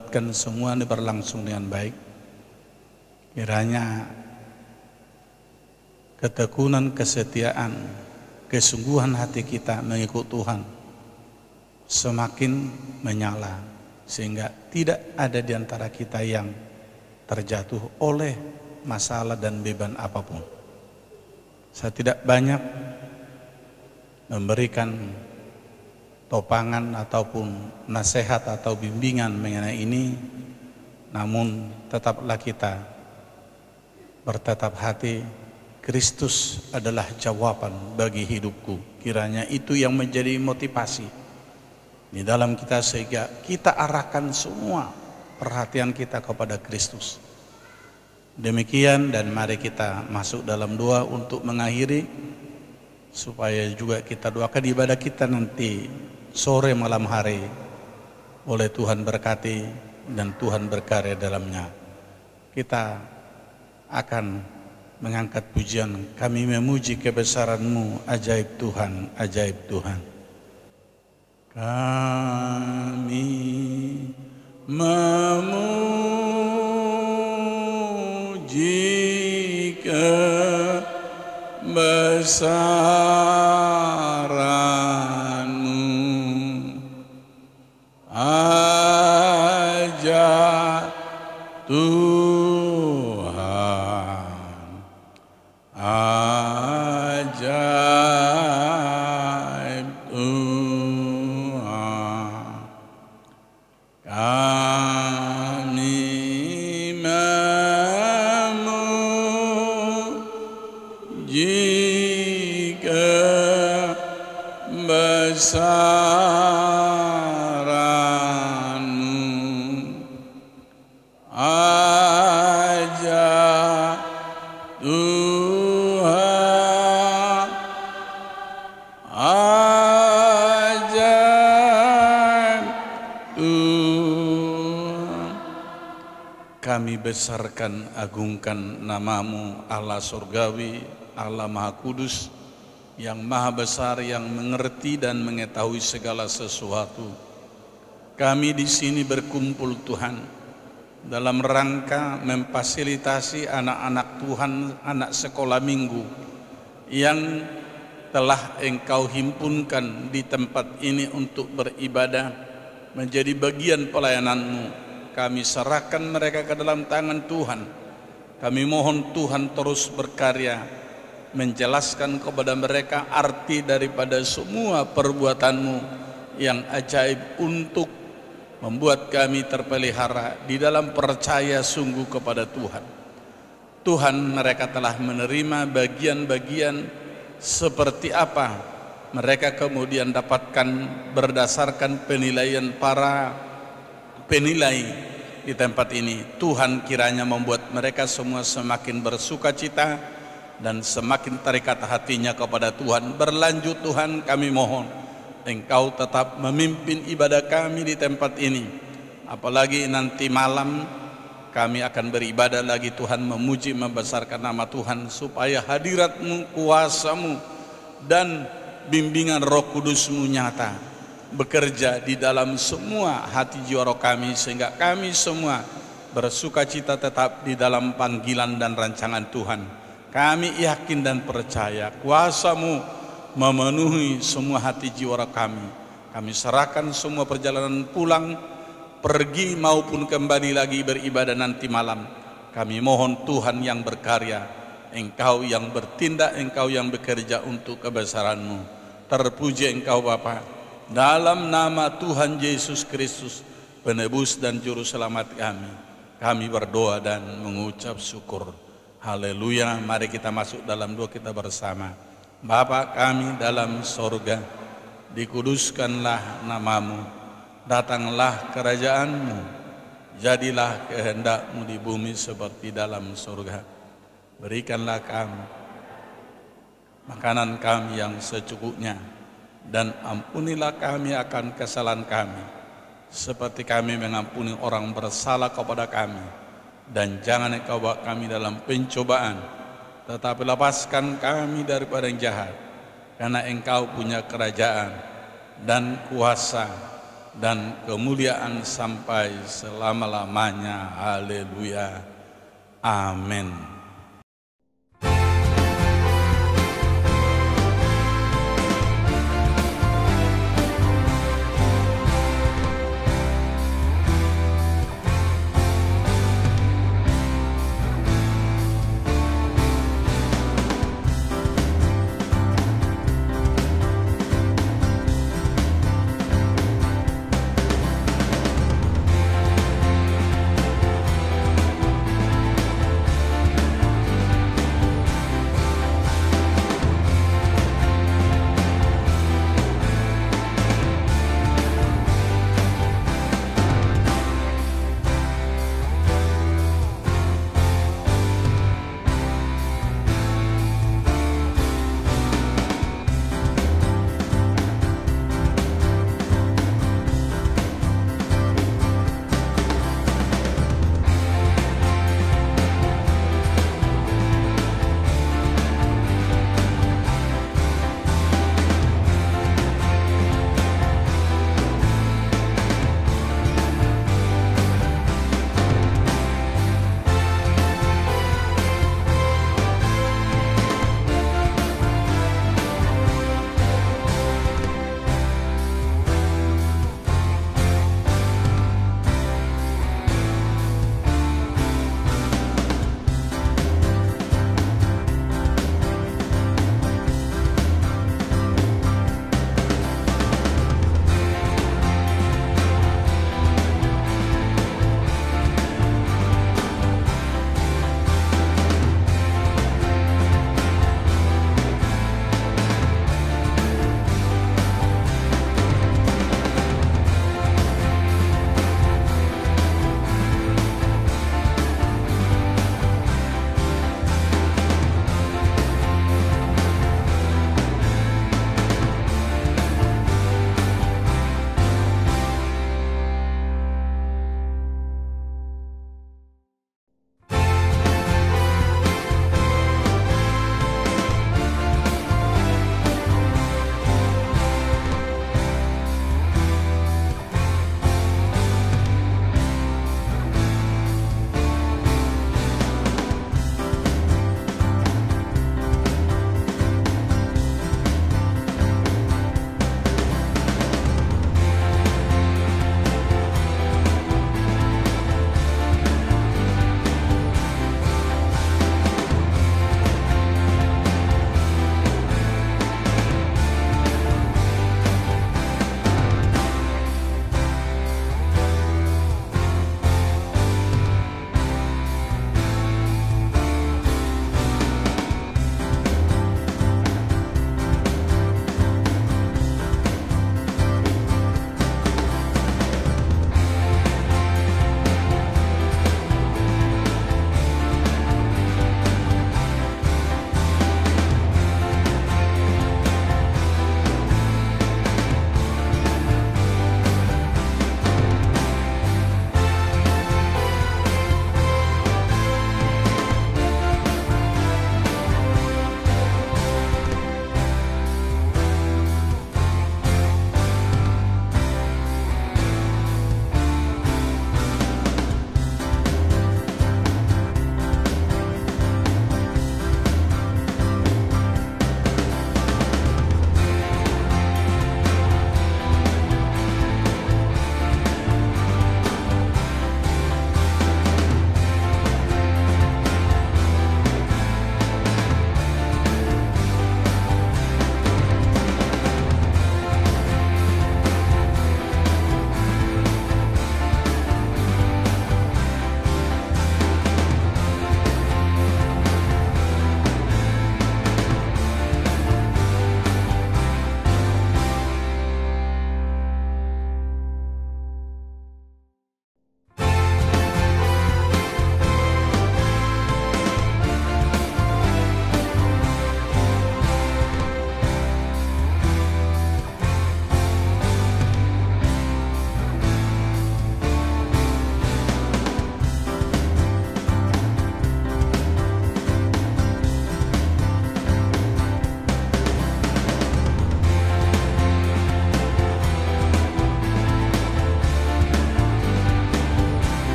S3: membuatkan semua ini berlangsung dengan baik. Kiranya ketekunan, kesetiaan, kesungguhan hati kita mengikut Tuhan semakin menyala, sehingga tidak ada di antara kita yang terjatuh oleh masalah dan beban apapun. Saya tidak banyak memberikan topangan ataupun nasihat atau bimbingan mengenai ini, namun tetaplah kita bertetap hati, Kristus adalah jawaban bagi hidupku. Kiranya itu yang menjadi motivasi di dalam kita, sehingga kita arahkan semua perhatian kita kepada Kristus. Demikian, dan mari kita masuk dalam doa untuk mengakhiri, supaya juga kita doakan ibadah kita nanti sore malam hari oleh Tuhan berkati dan Tuhan berkarya dalamnya. Kita akan mengangkat pujian, kami memuji kebesaran-Mu, ajaib Tuhan, ajaib Tuhan. Kami memuji kebesaran-Mu, ajaib Tuhan, ajaib Tuhan. Kami memuji kebesaran-Mu, ajaib Tuhan, ajaib Tuhan. Kami besarkan, agungkan nama-Mu, Allah surgawi, Allah Maha Kudus, yang maha besar, yang mengerti dan mengetahui segala sesuatu. Kami di sini berkumpul Tuhan dalam rangka memfasilitasi anak-anak Tuhan, anak sekolah minggu yang telah Engkau himpunkan di tempat ini untuk beribadah menjadi bagian pelayanan-Mu. Kami serahkan mereka ke dalam tangan Tuhan. Kami mohon Tuhan terus berkarya
S5: menjelaskan kepada mereka arti daripada semua perbuatanmu yang ajaib untuk membuat kami terpelihara di dalam percaya sungguh kepada Tuhan. Tuhan, mereka telah menerima bagian-bagian seperti apa mereka kemudian dapatkan berdasarkan penilaian para penilai di tempat ini. Tuhan kiranya membuat mereka semua semakin bersuka cita dan semakin terikat hatinya kepada Tuhan. Berlanjut Tuhan, kami mohon Engkau tetap memimpin ibadah kami di tempat ini. Apalagi nanti malam kami akan beribadah lagi Tuhan, memuji membesarkan nama Tuhan, supaya hadirat-Mu, kuasa-Mu dan bimbingan Roh Kudus-Mu nyata bekerja di dalam semua hati jiwa roh kami, sehingga kami semua bersuka cita tetap di dalam panggilan dan rancangan Tuhan. Kami yakin dan percaya kuasa-Mu memenuhi semua hati jiwa roh kami. Kami serahkan semua perjalanan pulang, pergi maupun kembali lagi beribadah nanti malam. Kami mohon Tuhan yang berkarya, Engkau yang bertindak, Engkau yang bekerja untuk kebesaran-Mu. Terpuji Engkau Bapa, dalam nama Tuhan Yesus Kristus, penebus dan juru selamat kami berdoa dan mengucap syukur. Haleluya. Mari kita masuk dalam doa kita bersama. Bapa kami dalam sorga, dikuduskanlah namamu, datanglah kerajaan-Mu, jadilah kehendak-Mu di bumi seperti dalam surga. Berikanlah kami makanan kami yang secukupnya, dan ampunilah kami akan kesalahan kami, seperti kami mengampuni orang bersalah kepada kami. Dan jangan Engkau bawa kami dalam pencobaan, tetapi lepaskan kami daripada yang jahat, karena Engkau punya kerajaan dan kuasa dan kemuliaan sampai selama-lamanya. Haleluya. Amin.